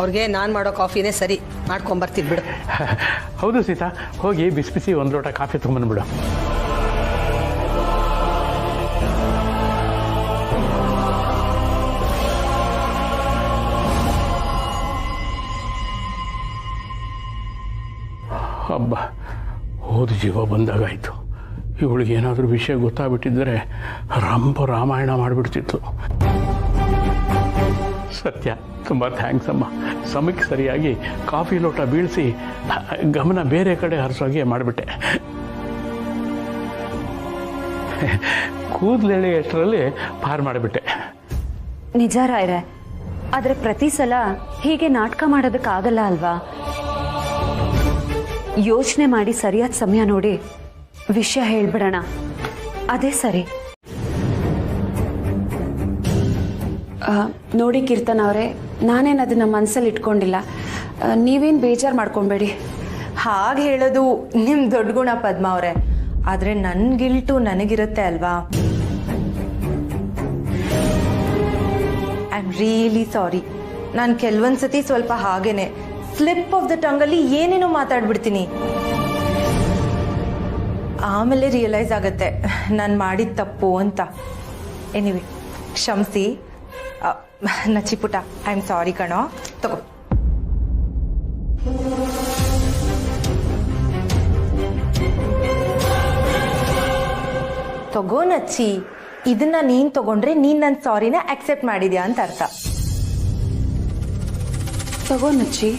ಅವ್ರಿಗೆ ನಾನ್ ಮಾಡೋ ಕಾಫಿನೇ ಸರಿ. ಮಾಡ್ಕೊಂಡ್ ಬರ್ತೀನಿ ಬಿಡು. ಹೌದು ಸೀತಾ, ಹೋಗಿ ಬಿಸಿ ಬಿಸಿ ಒಂದು ಲೋಟ ಕಾಫಿ ತಗೊಂಡ್ಬಂದ್ಬಿಡು. ಹಬ್ಬ, ಹೋದ ಜೀವ ಬಂದಾಗಾಯ್ತು. ಇವಳಿಗೆ ಏನಾದರೂ ವಿಷಯ ಗೊತ್ತಾಗ್ಬಿಟ್ಟಿದ್ರೆ ರಾಮಾಯಣ ಮಾಡಿಬಿಡ್ತಿತ್ತು. ಸತ್ಯ, ತುಂಬ ಥ್ಯಾಂಕ್ಸ್ ಅಮ್ಮ. ಸಮಯಕ್ಕೆ ಸರಿಯಾಗಿ ಕಾಫಿ ಲೋಟ ಬೀಳಿಸಿ ಗಮನ ಬೇರೆ ಕಡೆ ಹರಿಸೋಗೆ ಮಾಡಿಬಿಟ್ಟೆ. ಕೂದಲೆಳೆ ಅಷ್ಟರಲ್ಲಿ ಪಾರು ಮಾಡಿಬಿಟ್ಟೆ. ನಿಜ ರಾಯ್ರೆ, ಆದರೆ ಪ್ರತಿ ಸಲ ಹೀಗೆ ನಾಟಕ ಮಾಡೋದಕ್ಕಾಗಲ್ಲ ಅಲ್ವಾ? ಯೋಚನೆ ಮಾಡಿ ಸರಿಯಾದ ಸಮಯ ನೋಡಿ ವಿಷಯ ಹೇಳ್ಬಿಡೋಣ, ಅದೇ ಸರಿ. ನೋಡಿ ಕೀರ್ತನ ಅವರೇ, ನಾನೇನು ಅದನ್ನ ಮನಸ್ಸಲ್ಲಿ ಇಟ್ಕೊಂಡಿಲ್ಲ. ನೀವೇನು ಬೇಜಾರು ಮಾಡ್ಕೊಬೇಡಿ. ಹಾಗೆ ಹೇಳೋದು ನಿಮ್ಮ ದೊಡ್ಡ ಗುಣ ಪದ್ಮ ಅವರೇ. ಆದರೆ ನನ್ನ ಗಿಲ್ಟು ನನಗಿರುತ್ತೆ ಅಲ್ವಾ? I am really sorry. ನಾನು ಕೆಲವೊಂದ್ಸತಿ ಸ್ವಲ್ಪ ಹಾಗೇನೆ ಸ್ಲಿಪ್ ಆಫ್ ದ ಟಂಗಲ್ಲಿ ಏನೇನೋ ಮಾತಾಡ್ಬಿಡ್ತೀನಿ. ಆಮೇಲೆ ರಿಯಲೈಸ್ ಆಗುತ್ತೆ ನಾನು ಮಾಡಿದ ತಪ್ಪು ಅಂತ. ಎನಿವೆ, ಕ್ಷಮಿಸಿ. ನಚಿಪುಟ, ಐ ಆಮ್ ಸಾರಿ ಕಣೋ. ತಗೋ. ತಗೋ ನಚ್ಚಿ. ಇದನ್ನ ನೀನ್ ತಗೊಂಡ್ರೆ ನೀನ್ ನನ್ನ ಸಾರಿನ ಅಕ್ಸೆಪ್ಟ್ ಮಾಡಿದ್ಯಾ ಅಂತ ಅರ್ಥ. ತಗೋ ನಚ್ಚಿ.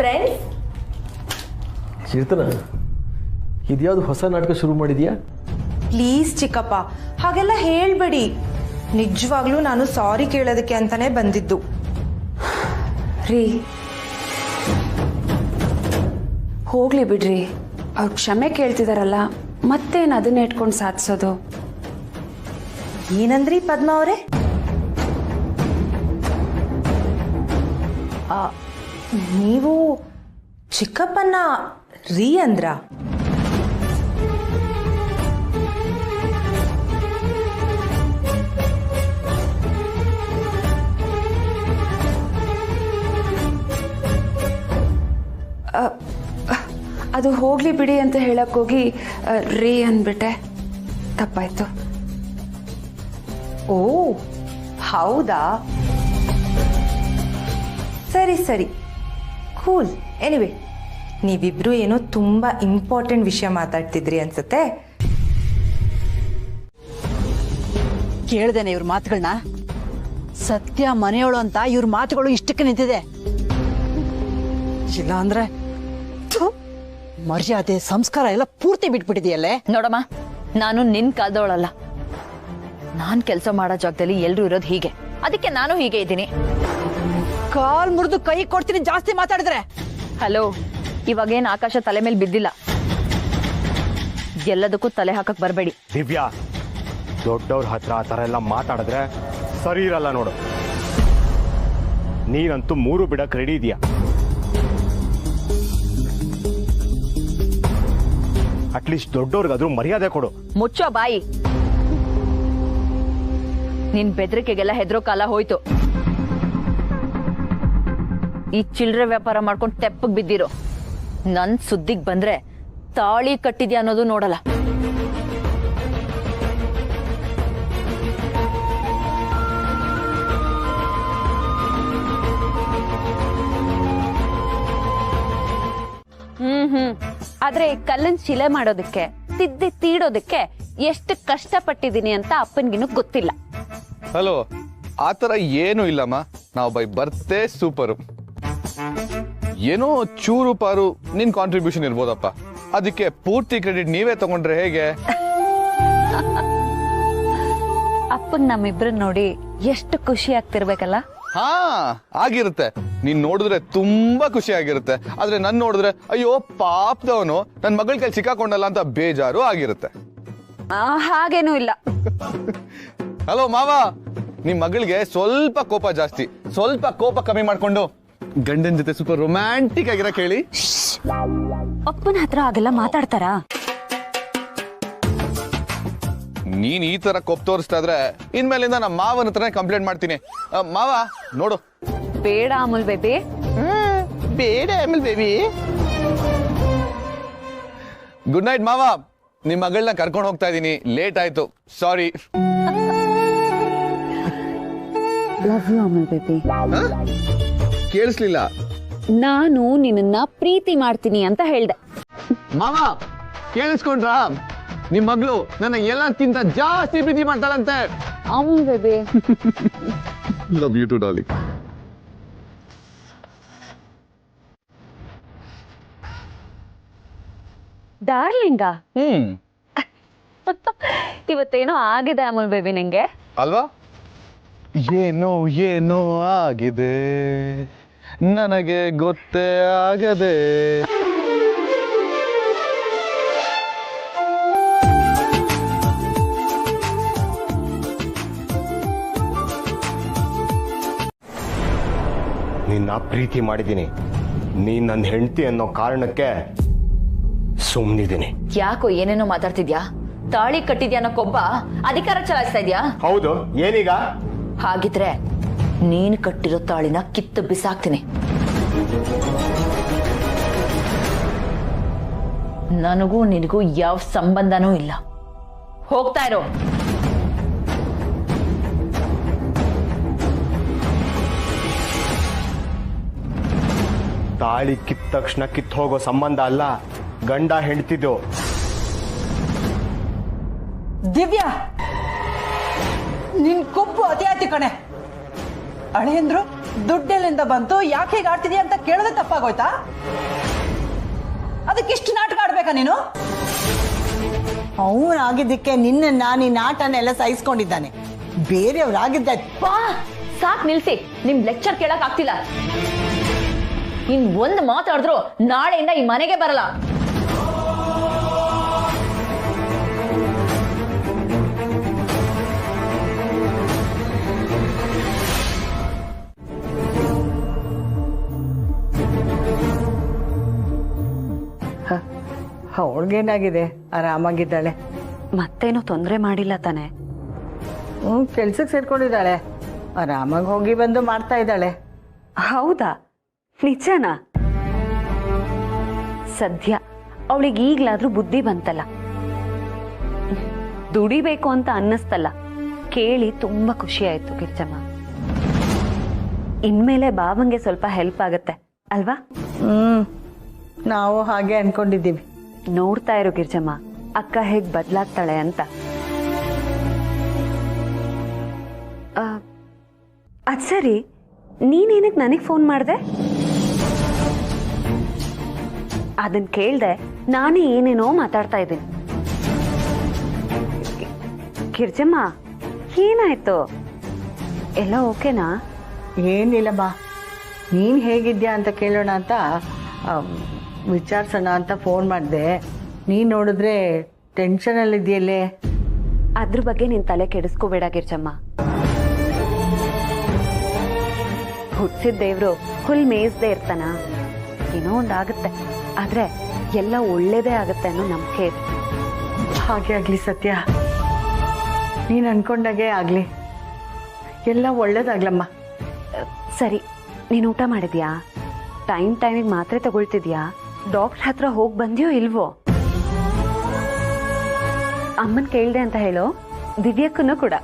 ಫ್ರೆಂಡ್ಸ್, ಕೀರ್ತನ, ಇದ್ಯಾವುದು ಹೊಸ ನಾಟಕ ಶುರು ಮಾಡಿದ್ಯಾ? ಪ್ಲೀಸ್ ಚಿಕ್ಕಪ್ಪ, ಹಾಗೆಲ್ಲ ಹೇಳ್ಬೇಡಿ. ನಿಜವಾಗ್ಲೂ ನಾನು ಸಾರಿ ಕೇಳೋದಕ್ಕೆ ಅಂತಾನೆ ಬಂದಿದ್ದು. ರೀ, ಹೋಗ್ಲಿ ಬಿಡ್ರಿ. ಅವ್ರು ಕ್ಷಮೆ ಕೇಳ್ತಿದಾರಲ್ಲ, ಮತ್ತೇನು ಅದನ್ನ ಇಟ್ಕೊಂಡು ಸಾಧಿಸೋದು? ಏನಂದ್ರಿ ಪದ್ಮ ಅವರೇ? ನೀವು ಚಿಕ್ಕಪ್ಪನ ರೀ ಅಂದ್ರ? ಅದು ಹೋಗ್ಲಿ ಬಿಡಿ ಅಂತ ಹೇಳಕ್ ಹೋಗಿ ರೀ ಅಂದ್ಬಿಟ್ಟೆ, ತಪ್ಪಾಯ್ತು. ಓ ಹೌದಾ, ಸರಿ ಸರಿ, ಕೂಲ್. ಎನಿವೆ, ನೀವಿಬ್ರು ಏನೋ ತುಂಬಾ ಇಂಪಾರ್ಟೆಂಟ್ ವಿಷಯ ಮಾತಾಡ್ತಿದ್ರಿ ಅನ್ಸುತ್ತೆ. ಕೇಳ್ದೇನೆ ಇವ್ರ ಮಾತುಗಳನ್ನ? ಸತ್ಯ ಮನೆಯವಳು ಅಂತ ಇವ್ರ ಮಾತುಗಳು ಇಷ್ಟಕ್ಕೆ ನಿಂತಿದೆ. ಇಲ್ಲ ಅಂದ್ರೆ ಮರ್ಯಾದೆ ಸಂಸ್ಕಾರ ಎಲ್ಲ ಪೂರ್ತಿ ಬಿಟ್ಬಿಟ್ಟಿದೆಯಲ್ಲೇ. ನೋಡಮ್ಮ, ನಾನು ನಿನ್ ಕಾಲ್ದವಳಲ್ಲ. ನಾನ್ ಕೆಲಸ ಮಾಡೋ ಜಾಗದಲ್ಲಿ ಎಲ್ರು ಇರೋದು ಹೀಗೆ, ಅದಕ್ಕೆ ನಾನು ಹೀಗೆ ಇದ್ದೀನಿ. ಕಾಲ್ ಮುರಿದು ಕೈ ಕೊಡ್ತೀನಿ ಜಾಸ್ತಿ ಮಾತಾಡಿದ್ರೆ. ಹಲೋ, ಇವಾಗೇನ್ ಆಕಾಶ ತಲೆ ಮೇಲೆ ಬಿದ್ದಿಲ್ಲ, ಎಲ್ಲದಕ್ಕೂ ತಲೆ ಹಾಕಕ್ ಬರಬೇಡಿ. ದಿವ್ಯಾ, ದೊಡ್ಡವ್ರ ಹತ್ರ ಆ ಥರ ಎಲ್ಲ ಮಾತಾಡಿದ್ರೆ ಸರಿ ಇರಲ್ಲ ನೋಡು. ನೀನಂತೂ 3 ಬಿಡಕ್ ರೆಡಿ ಇದೆಯಾ? ಅಟ್ಲೀಸ್ಟ್ ದೊಡ್ಡವ್ರಿಗಾದ್ರೂ ಮರ್ಯಾದೆ ಕೊಡು. ಮುಚ್ಚೋ ಬಾಯಿ. ನಿನ್ ಬೆದರಿಕೆಗೆಲ್ಲ ಹೆದರೋ ಕಾಲ ಹೋಯ್ತು. ಈ ಚಿಲ್ಡ್ರೆ ವ್ಯಾಪಾರ ಮಾಡ್ಕೊಂಡು ತೆಪ್ಪಗ್ ಬಿದ್ದಿರೋ ನನ್ ಸುದ್ದಿಗ್ ಬಂದ್ರೆ ತಾಳಿ ಕಟ್ಟಿದ್ಯಾ ಅನ್ನೋದು ನೋಡಲ್ಲ. ಆದ್ರೆ ಕಲ್ಲನ್ ಶಿಲೆ ಮಾಡೋದಕ್ಕೆ, ತಿದ್ದಿ ತೀಡೋದಕ್ಕೆ ಎಷ್ಟು ಕಷ್ಟಪಟ್ಟಿದೀನಿ ಅಂತ ಅಪ್ಪನ್ಗಿನ್ನೂ ಗೊತ್ತಿಲ್ಲ. ಹಲೋ, ಆತರ ಏನು ಇಲ್ಲಮ್ಮ. ನಾವು ಬೈ ಬರ್ತೆ ಸೂಪರು. ಏನೋ ಚೂರು ಪಾರು ನಿನ್ ಕಾಂಟ್ರಿಬ್ಯೂಷನ್ ಇರ್ಬೋದಪ್ಪ, ಅದಕ್ಕೆ ಪೂರ್ತಿ ಕ್ರೆಡಿಟ್ ನೀವೇ ತಗೊಂಡ್ರೆ ಹೇಗೆ? ಅಪ್ಪನ್ ನಮ್ಮಿಬ್ರನ್ನ ನೋಡಿ ಎಷ್ಟು ಖುಷಿ ಆಗ್ತಿರ್ಬೇಕಲ್ಲ. ಹಾ, ಆಗಿರುತ್ತೆ. ನೀನ್ ನೋಡಿದ್ರೆ ತುಂಬಾ ಖುಷಿ ಆಗಿರುತ್ತೆ. ಆದ್ರೆ ನನ್ ನೋಡಿದ್ರೆ ಅಯ್ಯೋ ಪಾಪದವನು ನನ್ ಮಗಳ ಕೈಲಿ ಸಿಕ್ಕಾಕೊಂಡಲ್ಲ ಅಂತ ಬೇಜಾರು ಆಗಿರುತ್ತೆ. ಹಾಗೇನೂ ಇಲ್ಲ. ಹಲೋ ಮಾವ, ನಿಮ್ ಮಗಳಿಗೆ ಸ್ವಲ್ಪ ಕೋಪ ಜಾಸ್ತಿ. ಸ್ವಲ್ಪ ಕೋಪ ಕಮ್ಮಿ ಮಾಡ್ಕೊಂಡು ಗಂಡನ ಜೊತೆ ಸೂಪರ್ ರೊಮ್ಯಾಂಟಿಕ್ ಆಗಿರಕ್ ಹೇಳಿ. ಅಪ್ಪನ ಹತ್ರ ಹಾಗೆಲ್ಲ ಮಾತಾಡ್ತಾರಾ? ನೀನ್ ಈ ತರ ಕೋಪ ತೋರಿಸ್ತಾ ಇದ್ರೆ ಇನ್ಮೇಲಿಂದ ನಮ್ಮ ಮಾವನ ಹತ್ರನೇ ಕಂಪ್ಲೇಂಟ್ ಮಾಡ್ತೀನಿ. ಮಾವ ನೋಡು. ಬೇಡ ಅಮೂಲ್ ಬೇಬಿ. ಬೇಡ ಅಮೂಲ್ ಬೇಬಿ. ಗುಡ್ ನೈಟ್ ಮಾವ. ನಿಮ್ ಮಗಳನ್ನ ಕರ್ಕೊಂಡು ಹೋಗ್ತಾ ಇದೀನಿ, ಲೇಟ್ ಆಯ್ತು, sorry. Love you Amul baby. ಕೇಳಿಸ್ಲಿಲ್ಲ. ನಾನು ನಿನ್ನ ಪ್ರೀತಿ ಮಾಡ್ತೀನಿ ಅಂತ ಹೇಳ್ದೆ. ಮಾವ ಕೇಳಿಸ್ಕೊಂಡ್ರಾ? ನಿಮ್ ಮಗಳು ನನ್ನ ಎಲ್ಲಕ್ಕಿಂತ ಜಾಸ್ತಿ ಪ್ರೀತಿ ಮಾಡ್ತಾಳಂತೆ. Amul baby. Love you too darling. ಡಾರ್ಲಿಂಗಾ? ಇವತ್ತೇನೋ ಆಗಿದೆ ಅಮೂಲ್ ಬೇಬಿ ನಿಂಗೆ ಅಲ್ವಾ? ಏನೋ ಏನೋ ಆಗಿದೆ, ನನಗೆ ಗೊತ್ತೇ ಆಗದೆ. ನಿನ್ನ ಪ್ರೀತಿ ಮಾಡಿದ್ದೀನಿ, ನೀನ್ ನನ್ನ ಹೆಂಡತಿ ಅನ್ನೋ ಕಾರಣಕ್ಕೆ ಸುಮ್ಮನಿದ್ದೀನಿ. ಯಾಕೋ ಏನೇನೋ ಮಾತಾಡ್ತಿದ್ಯಾ? ತಾಳಿ ಕಟ್ಟಿದ್ಯಾ ಅನ್ನೋ ಕೊಬ್ಬ ಅಧಿಕಾರ ಚಲಾಯಿಸ್ತಾ ಇದ್ಯಾ? ಹೌದು, ಏನೀಗ? ಹಾಗಿದ್ರೆ ನೀನು ಕಟ್ಟಿರೋ ತಾಳಿನ ಕಿತ್ತು ಬಿಸಾಕ್ತೀನಿ. ನನಗೂ ನಿನಗೂ ಯಾವ ಸಂಬಂಧನೂ ಇಲ್ಲ. ಹೋಗ್ತಾ ಇರೋ. ತಾಳಿ ಕಿತ್ತ ತಕ್ಷಣ ಕಿತ್ತು ಹೋಗೋ ಸಂಬಂಧ ಅಲ್ಲ, ಗಂಡ ಹೆಂಡ್ತಿದ್ದು. ದಿವ್ಯಾ, ನಿನ್ ಕೊಬ್ಬು ಅತಿಯಾತಿ ಕಣೆ. ಅಳೆಯಂದ್ರು ದುಡ್ಡೆಲ್ಲಿಂದ ಬಂತು, ಯಾಕೆ ಹೀಗೆ ಆಡ್ತಿದ್ಯಾ ಅಂತ ಕೇಳದೆ ತಪ್ಪಾಗೋಯ್ತಾ? ಅದಕ್ಕಿಷ್ಟು ನಾಟಕ ಆಡ್ಬೇಕಾ ನೀನು? ಅವನಾಗಿದ್ದಕ್ಕೆ ನಿನ್ನ ನಾನು ಈ ನಾಟನೆಲ್ಲ ಸಹಿಸ್ಕೊಂಡಿದ್ದಾನೆ. ಬೇರೆಯವ್ರಾಗಿದ್ದ ಸಾಕ್ ನಿಲ್ಸಿ. ನಿಮ್ ಲೆಕ್ಚರ್ ಕೇಳಕ್ ಆಗ್ತಿಲ್ಲ. ಇನ್ ಒಂದ್ ಮಾತಾಡಿದ್ರು ನಾಳೆಯಿಂದ ಈ ಮನೆಗೆ ಬರಲ್ಲ. ಅವಳಿಗೇನಾಗಿದೆ? ಆರಾಮಾಗಿದ್ದಾಳೆ. ಮತ್ತೇನು ತೊಂದರೆ ಮಾಡಿಲ್ಲ ತಾನೆ? ಕೆಲ್ಸಕ್ಕೆ ಸೇರ್ಕೊಂಡಿದ್ದಾಳೆ, ಆರಾಮಾಗಿ ಹೋಗಿ ಬಂದು ಮಾಡ್ತಾ ಇದ್ದಾಳೆ. ಹೌದಾ? ನಿಜನಾ? ಸದ್ಯ ಅವಳಿಗೆ ಈಗ್ಲಾದ್ರೂ ಬುದ್ಧಿ ಬಂತಲ್ಲ, ದುಡಿಬೇಕು ಅಂತ ಅನ್ನಿಸ್ತಲ್ಲ. ಕೇಳಿ ತುಂಬಾ ಖುಷಿ ಆಯ್ತು ಗಿರ್ಜಮ್ಮ. ಇನ್ಮೇಲೆ ಬಾವಂಗೆ ಸ್ವಲ್ಪ ಹೆಲ್ಪ್ ಆಗತ್ತೆ ಅಲ್ವಾ? ನಾವು ಹಾಗೆ ಅನ್ಕೊಂಡಿದ್ದೀವಿ. ನೋಡ್ತಾ ಇರು ಗಿರ್ಜಮ್ಮ, ಅಕ್ಕ ಹೇಗ್ ಬದ್ಲಾಗ್ತಾಳೆ ಅಂತ. ಅದ್ ಸರಿ, ನೀನೇನಕ್ಕೆ ನನಗ್ ಫೋನ್ ಮಾಡ್ದೆ? ಅದನ್ ಕೇಳ್ದೆ ನಾನೇ ಏನೇನೋ ಮಾತಾಡ್ತಾ ಇದ್ದೀನಿ. ಗಿರ್ಜಮ್ಮ, ಏನಾಯ್ತು? ಎಲ್ಲ ಓಕೆನಾ? ಏನಿಲ್ಲಮ್ಮ, ನೀನು ಹೇಗಿದ್ಯಾ ಅಂತ ಕೇಳೋಣ ಅಂತ ವಿಚಾರಿಸೋಣ ಅಂತ ಫೋನ್ ಮಾಡಿದೆ. ನೀನು ನೋಡಿದ್ರೆ ಟೆನ್ಷನಲ್ಲಿದೆಯಲ್ಲೇ. ಅದ್ರ ಬಗ್ಗೆ ನೀನ್ ತಲೆ ಕೆಡಿಸ್ಕೋಬೇಡ ಗಿರ್ಜಮ್ಮ. ಹುಟ್ಟಿಸಿದ ದೇವ್ರು ಹುಲ್ ಮೇಯಿಸದೆ ಇರ್ತಾನ. ಏನೋ ಒಂದಾಗತ್ತೆ, ಆದ್ರೆ ಎಲ್ಲ ಒಳ್ಳೇದೇ ಆಗತ್ತೆ ಅನ್ನೋ ನಂಬಿಕೆ ಇದೆ. ಹಾಗೆ ಆಗ್ಲಿ ಸತ್ಯ, ನೀನು ಅನ್ಕೊಂಡಾಗೆ ಆಗ್ಲಿ, ಎಲ್ಲ ಒಳ್ಳೇದಾಗ್ಲಮ್ಮ. ಸರಿ, ನೀನು ಊಟ ಮಾಡಿದ್ಯಾ? ಟೈಮಿಗೆ ಮಾತ್ರೆ ತಗೊಳ್ತಿದ್ಯಾ? ಡಾಕ್ಟರ್ ಹತ್ರ ಹೋಗಿ ಬಂದ್ಯೋ ಇಲ್ವೋ? ಅಮ್ಮನ್ ಕೇಳ್ದೆ ಅಂತ ಹೇಳೋ, ದಿವ್ಯಕ್ಕೂ ಕೂಡ.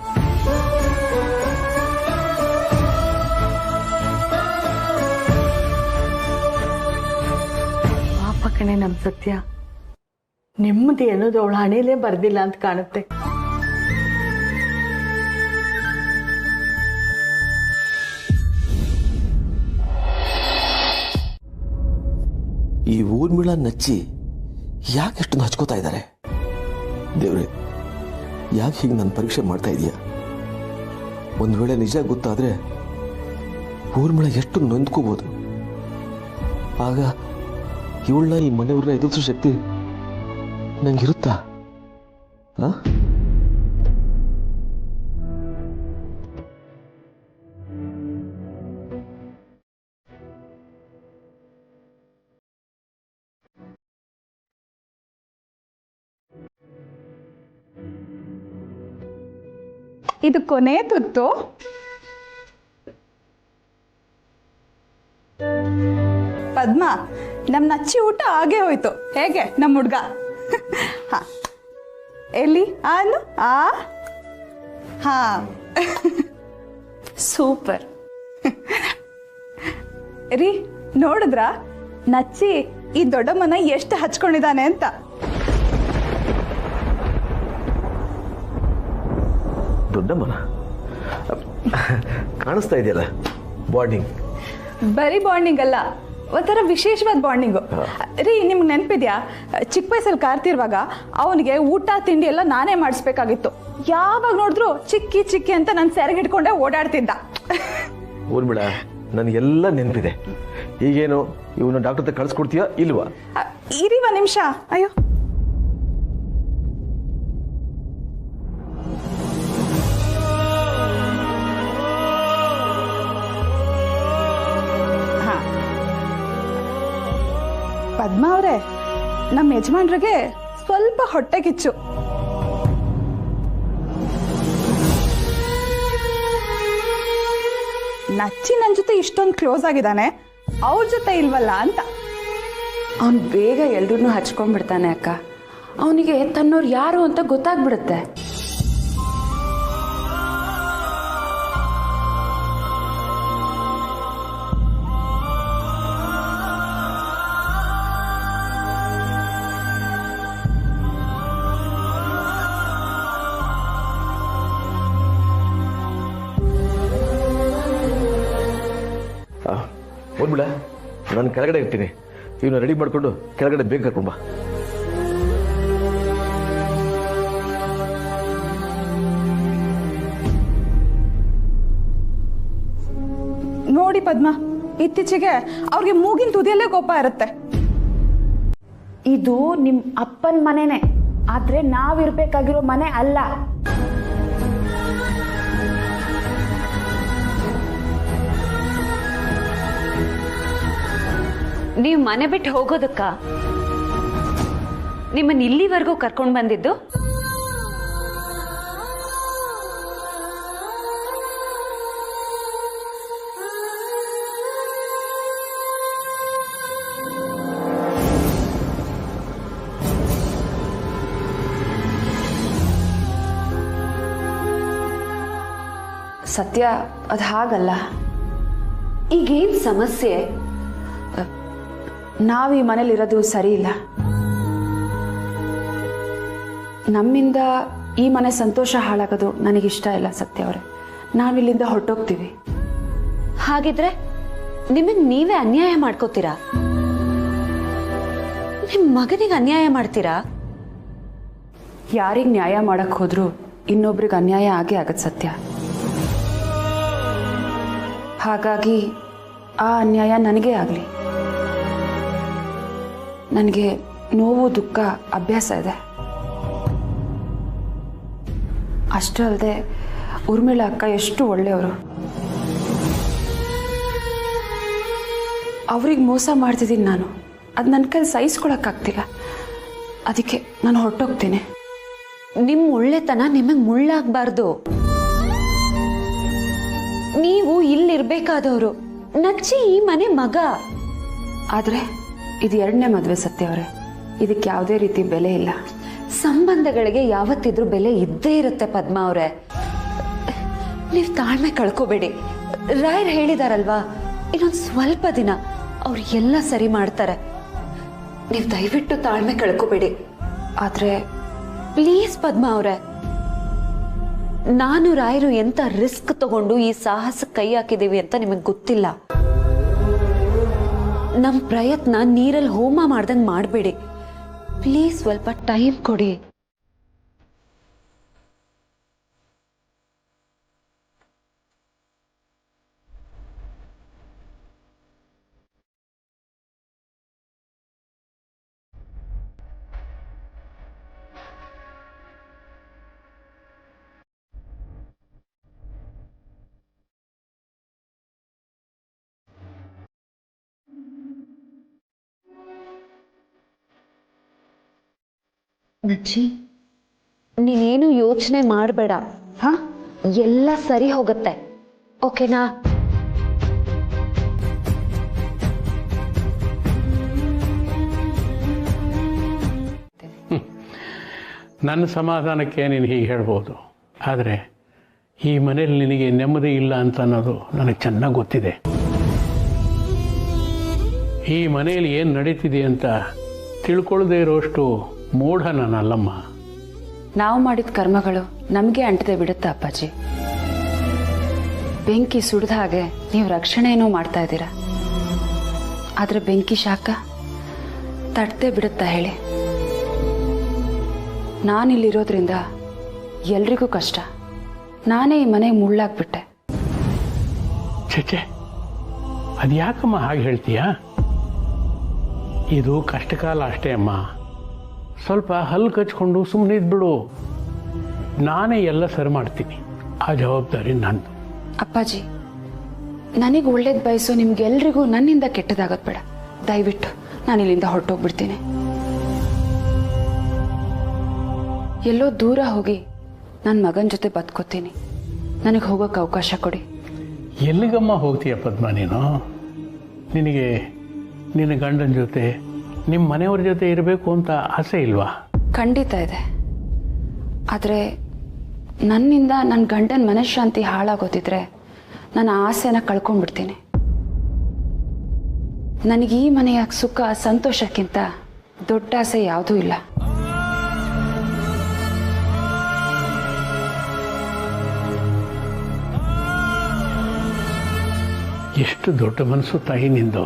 ಪಾಪ ಕಣೆ ನಮ್ ಸತ್ಯ, ನೆಮ್ಮದಿ ಅನ್ನೋದು ಅವಳ ಹಣೆಲೇ ಬರ್ದಿಲ್ಲ ಅಂತ ಕಾಣುತ್ತೆ. ಈ ಊರ್ಮಿಳ ನಚ್ಚಿ ಯಾಕೆ ಎಷ್ಟೊಂದು ಹಚ್ಕೋತಾ ಇದ್ದಾರೆ? ದೇವ್ರೆ, ಯಾಕೆ ಹೀಗೆ ನನ್ನ ಪರೀಕ್ಷೆ ಮಾಡ್ತಾ ಇದೀಯಾ? ಒಂದು ವೇಳೆ ನಿಜ ಗೊತ್ತಾದ್ರೆ ಊರ್ಮಿಳ ಎಷ್ಟು ನೊಂದ್ಕೋಬಹುದು. ಆಗ ಇವಳನ್ನ, ಈ ಮನೆಯವ್ರನ್ನ ಎದುರಿಸೋ ಶಕ್ತಿ ನಂಗಿರುತ್ತಾ? ಇದು ಕೊನೆ ತುತ್ತು. ಪದ್ಮ, ನಮ್ ನಚ್ಚಿ ಊಟ ಆಗೇ ಹೋಯ್ತು. ಹೇಗೆ ನಮ್ಮ ಹುಡ್ಗ? ಹಾ, ಎಲ್ಲಿ ಆನು? ಹಾ, ಸೂಪರ್. ರೀ, ನೋಡಿದ್ರ ನಚ್ಚಿ ಈ ದೊಡ್ಡಮ್ಮನ ಎಷ್ಟು ಹಚ್ಕೊಂಡಿದ್ದಾನೆ ಅಂತ? ದೊಡ್ಡಮ್ಮನ ಕಾಣಿಸ್ತಾ ಇದೆಯಲ್ಲ, ಬಾಂಡಿಂಗ್. ಬರೀ ಬಾಂಡಿಂಗ್ ಅಲ್ಲ, ಒಂಥರ ವಿಶೇಷವಾದ ಬಾಂಡಿಂಗು. ರೀ, ನಿಮ್ಗೆ ನೆನಪಿದ್ಯಾ, ಚಿಕ್ಕ ವಯಸ್ಸಲ್ಲಿ ಕಾರ್ತಿರುವಾಗ ಅವನಿಗೆ ಊಟ ತಿಂಡಿ ಎಲ್ಲ ನಾನೇ ಮಾಡಿಸ್ಬೇಕಾಗಿತ್ತು. ಯಾವಾಗ ನೋಡಿದ್ರು ಚಿಕ್ಕಿ ಚಿಕ್ಕಿ ಅಂತ ನಾನು ಸೆರಗಿಟ್ಕೊಂಡೆ ಓಡಾಡ್ತಿದ್ದ. ಊರ್ಮಿಳ, ನನಗೆಲ್ಲ ನೆನಪಿದೆ. ಈಗೇನು ಇವನು ಡಾಕ್ಟರ್ ಹತ್ರ ಕಳಿಸ್ಕೊಡ್ತೀಯಾ ಇಲ್ವಾ? ಇರಿ ಒಂದ್ ನಿಮಿಷ. ಅಯ್ಯೋ, ಪದ್ಮ ಅವರೇ, ನಮ್ಮ ಯಜಮಾನ್ರಿಗೆ ಸ್ವಲ್ಪ ಹೊಟ್ಟೆ ಕಿಚ್ಚು. ನಚ್ಚಿ ನನ್ನ ಜೊತೆ ಇಷ್ಟೊಂದು ಕ್ಲೋಸ್ ಆಗಿದ್ದಾನೆ, ಅವ್ರ ಜೊತೆ ಇಲ್ವಲ್ಲ ಅಂತ. ಅವನು ಬೇಗ ಎಲ್ರೂ ಹಚ್ಕೊಂಡ್ಬಿಡ್ತಾನೆ ಅಕ್ಕ. ಅವನಿಗೆ ತನ್ನೋರು ಯಾರು ಅಂತ ಗೊತ್ತಾಗ್ಬಿಡುತ್ತೆ. ಊರ್ಮಿಳ, ನಾನು ಕೆಳಗಡೆ ಇರ್ತೀನಿ. ಇವನ್ನ ರೆಡಿ ಮಾಡ್ಕೊಂಡು ಕೆಳಗಡೆ ಬೇಗ ಕರ್ಕೊಂಬ. ನೋಡಿ ಪದ್ಮ, ಇತ್ತೀಚೆಗೆ ಅವ್ರಿಗೆ ಮೂಗಿನ ತುದಿಯಲ್ಲೇ ಕೋಪ ಇರುತ್ತೆ. ಇದು ನಿಮ್ ಅಪ್ಪನ ಮನೆನೇ, ಆದ್ರೆ ನಾವಿರ್ಬೇಕಾಗಿರೋ ಮನೆ ಅಲ್ಲ. ನೀವು ಮನೆ ಬಿಟ್ಟು ಹೋಗೋದಕ್ಕ ನಿಮ್ಮನ್ನ ಇಲ್ಲಿವರೆಗೂ ಕರ್ಕೊಂಡು ಬಂದಿದ್ದು? ಸತ್ಯ ಅದು ಹಾಗಲ್ಲ. ಈಗೇನ್ ಸಮಸ್ಯೆ? ನಾವು ಈ ಮನೇಲಿರೋದು ಸರಿ ಇಲ್ಲ. ನಮ್ಮಿಂದ ಈ ಮನೆ ಸಂತೋಷ ಹಾಳಾಗೋದು ನನಗಿಷ್ಟ ಇಲ್ಲ ಸತ್ಯ ಅವರೇ. ನಾವಿಲ್ಲಿಂದ ಹೊರಟೋಗ್ತೀವಿ. ಹಾಗಿದ್ರೆ ನಿಮಗೆ ನೀವೇ ಅನ್ಯಾಯ ಮಾಡ್ಕೋತೀರಾ? ನಿಮ್ ಮಗನಿಗೆ ಅನ್ಯಾಯ ಮಾಡ್ತೀರಾ? ಯಾರಿಗೆ ನ್ಯಾಯ ಮಾಡಕ್ ಹೋದ್ರು ಇನ್ನೊಬ್ರಿಗೆ ಅನ್ಯಾಯ ಆಗೇ ಆಗತ್ತೆ ಸತ್ಯ. ಹಾಗಾಗಿ ಆ ಅನ್ಯಾಯ ನನಗೇ ಆಗಲಿ. ನನಗೆ ನೋವು ದುಃಖ ಅಭ್ಯಾಸ ಇದೆ. ಅಷ್ಟೇ ಅಲ್ಲದೆ ಉರ್ಮಿಳಾ ಅಕ್ಕ ಎಷ್ಟು ಒಳ್ಳೆಯವರು. ಅವ್ರಿಗೆ ಮೋಸ ಮಾಡ್ತಿದ್ದೀನಿ ನಾನು. ಅದು ನನ್ನ ಕೈಲಿ ಸಹಿಸ್ಕೊಳಕ್ಕಾಗ್ತಿಲ್ಲ. ಅದಕ್ಕೆ ನಾನು ಹೊರಟೋಗ್ತೀನಿ. ನಿಮ್ ಒಳ್ಳೆತನ ನಿಮಗ್ ಮುಳ್ಳಾಗಬಾರ್ದು. ನೀವು ಇಲ್ಲಿರ್ಬೇಕಾದವರು. ನಚ್ಚಿ ಈ ಮನೆ ಮಗ. ಆದರೆ ಇದು 2ನೇ ಮದುವೆ ಸತ್ಯ ಅವರೇ. ಇದಕ್ಕೆ ಯಾವುದೇ ರೀತಿ ಬೆಲೆ ಇಲ್ಲ. ಸಂಬಂಧಗಳಿಗೆ ಯಾವತ್ತಿದ್ರೂ ಬೆಲೆ ಇದ್ದೇ ಇರುತ್ತೆ ಪದ್ಮಾ ಅವರೇ. ನೀವು ತಾಳ್ಮೆ ಕಳ್ಕೋಬೇಡಿ. ರಾಯರ್ ಹೇಳಿದಾರಲ್ವಾ, ಇನ್ನೊಂದು ಸ್ವಲ್ಪ ದಿನ ಅವ್ರು ಎಲ್ಲ ಸರಿ ಮಾಡ್ತಾರೆ. ನೀವು ದಯವಿಟ್ಟು ತಾಳ್ಮೆ ಕಳ್ಕೋಬೇಡಿ. ಆದರೆ ಪ್ಲೀಸ್ ಪದ್ಮಾ ಅವರೇ, ನಾನು ರಾಯರು ಎಂತ ರಿಸ್ಕ್ ತಗೊಂಡು ಈ ಸಾಹಸ ಕೈ ಹಾಕಿದೀವಿ ಅಂತ ನಿಮಗೆ ಗೊತ್ತಿಲ್ಲ. ನಮ್ ಪ್ರಯತ್ನ ನೀರಲ್ಲಿ ಹೋಮ ಮಾಡ್ದಂಗ್ ಮಾಡಬೇಡಿ. ಪ್ಲೀಸ್ ಸ್ವಲ್ಪ ಟೈಮ್ ಕೊಡಿ. ನಚ್ಚಿ, ನೀನೇನು ಯೋಚನೆ ಮಾಡಬೇಡ. ಹಾ, ಎಲ್ಲ ಸರಿ ಹೋಗುತ್ತೆ. ಓಕೆನಾ? ನನ್ನ ಸಮಾಧಾನಕ್ಕೆ ನೀನು ಹೀಗೆ ಹೇಳ್ಬೋದು. ಆದರೆ ಈ ಮನೇಲಿ ನಿನಗೆ ನೆಮ್ಮದಿ ಇಲ್ಲ ಅಂತ ಅನ್ನೋದು ನನಗೆ ಚೆನ್ನಾಗಿ ಗೊತ್ತಿದೆ. ಈ ಮನೆಯಲ್ಲಿ ಏನು ನಡೀತಿದೆ ಅಂತ ತಿಳ್ಕೊಳ್ಳದೇ ಇರೋಷ್ಟು ಮೂಢ ನಾನಲ್ಲಮ್ಮ. ನಾವು ಮಾಡಿದ ಕರ್ಮಗಳು ನಮಗೆ ಅಂಟದೆ ಬಿಡುತ್ತಾ ಅಪ್ಪಾಜಿ? ಬೆಂಕಿ ಸುಡಿದ ಹಾಗೆ ನೀವು ರಕ್ಷಣೆಯೂ ಮಾಡ್ತಾ ಇದ್ದೀರಾ. ಆದರೆ ಬೆಂಕಿ ಶಾಖ ತಟ್ಟದೆ ಬಿಡುತ್ತಾ ಹೇಳಿ? ನಾನಿಲ್ಲಿರೋದ್ರಿಂದ ಎಲ್ರಿಗೂ ಕಷ್ಟ. ನಾನೇ ಈ ಮನೆಗೆ ಮುಳ್ಳಾಗ್ಬಿಟ್ಟೆ. ಚೇಚೆ, ಅದು ಯಾಕಮ್ಮ ಹಾಗೆ ಹೇಳ್ತೀಯಾ? ಇದು ಕಷ್ಟಕಾಲ ಅಷ್ಟೇ ಅಮ್ಮ. ಸ್ವಲ್ಪ ಹಲ್ಲು ಕಚ್ಕೊಂಡು ಸುಮ್ಮನೆ ಇದ್ಬಿಡು. ನಾನೇ ಎಲ್ಲ ಸರಿ ಮಾಡ್ತೀನಿ. ಆ ಜವಾಬ್ದಾರಿ ನಂದು. ಅಪ್ಪಾಜಿ, ನನಗೆ ಒಳ್ಳೇದು ಬಯಸೋ ನಿಮ್ಗೆಲ್ರಿಗೂ ನನ್ನಿಂದ ಕೆಟ್ಟದಾಗದ್ ಬೇಡ. ದಯವಿಟ್ಟು ನಾನು ಇಲ್ಲಿಂದ ಹೊರಟೋಗ್ಬಿಡ್ತೀನಿ. ಎಲ್ಲೋ ದೂರ ಹೋಗಿ ನನ್ನ ಮಗನ ಜೊತೆ ಬದುಕೋತೀನಿ. ನನಗೆ ಹೋಗೋಕೆ ಅವಕಾಶ ಕೊಡಿ. ಎಲ್ಲಿಗಮ್ಮ ಹೋಗ್ತೀಯ ಪದ್ಮ ನೀನು? ನಿನಗೆ ನಿನ್ನ ಗಂಡನ ಜೊತೆ ನಿಮ್ಮ ಮನೆಯವ್ರ ಜೊತೆ ಇರಬೇಕು ಅಂತ ಆಸೆ ಇಲ್ವಾ? ಖಂಡಿತ ಇದೆ. ಆದರೆ ನನ್ನಿಂದ ನನ್ನ ಗಂಡನ ಮನಃಶಾಂತಿ ಹಾಳಾಗೋದಿದ್ರೆ ನನ್ನ ಆಸೆನ ಕಳ್ಕೊಂಡ್ಬಿಡ್ತೀನಿ. ನನಗೆ ಈ ಮನೆಯ ಸುಖ ಸಂತೋಷಕ್ಕಿಂತ ದೊಡ್ಡ ಆಸೆ ಯಾವುದೂ ಇಲ್ಲ. ಎಷ್ಟು ದೊಡ್ಡ ಮನಸ್ಸು ತಾಯಿ ನಿಂದು.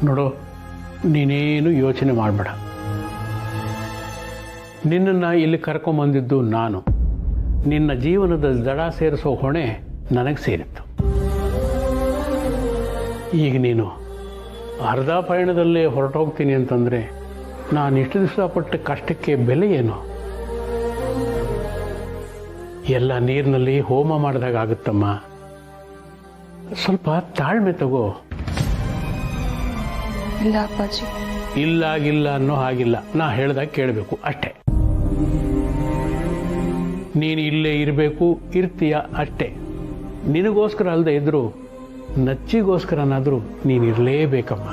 ನೋಡು, ನೀನೇನು ಯೋಚನೆ ಮಾಡಬೇಡ. ನಿನ್ನನ್ನು ಇಲ್ಲಿ ಕರ್ಕೊಂಬಂದಿದ್ದು ನಾನು. ನಿನ್ನ ಜೀವನದ ದಡ ಸೇರಿಸೋ ಹೊಣೆ ನನಗೆ ಸೇರಿತ್ತು. ಈಗ ನೀನು ಅರ್ಧ ಪಯಣದಲ್ಲೇ ಹೊರಟೋಗ್ತೀನಿ ಅಂತಂದರೆ ನಾನು ಇಷ್ಟು ದಿವಸ ಪಟ್ಟ ಕಷ್ಟಕ್ಕೆ ಬೆಲೆ ಏನು? ಎಲ್ಲ ನೀರಿನಲ್ಲಿ ಹೋಮ ಮಾಡಿದಾಗ ಆಗುತ್ತಮ್ಮ. ಸ್ವಲ್ಪ ತಾಳ್ಮೆ ತಗೋ. ಇಲ್ಲ ಅಪ್ಪಾಜಿ. ಇಲ್ಲಾಗಿಲ್ಲ ಅನ್ನೋ ಹಾಗಿಲ್ಲ. ನಾ ಹೇಳ್ದಾಗ ಕೇಳಬೇಕು ಅಷ್ಟೇ. ನೀನು ಇಲ್ಲೇ ಇರಬೇಕು, ಇರ್ತೀಯ ಅಷ್ಟೇ. ನಿನಗೋಸ್ಕರ ಅಲ್ಲದೆ ಇದ್ರು ನಚ್ಚಿಗೋಸ್ಕರನಾದರೂ ನೀನಿರಲೇಬೇಕಮ್ಮ.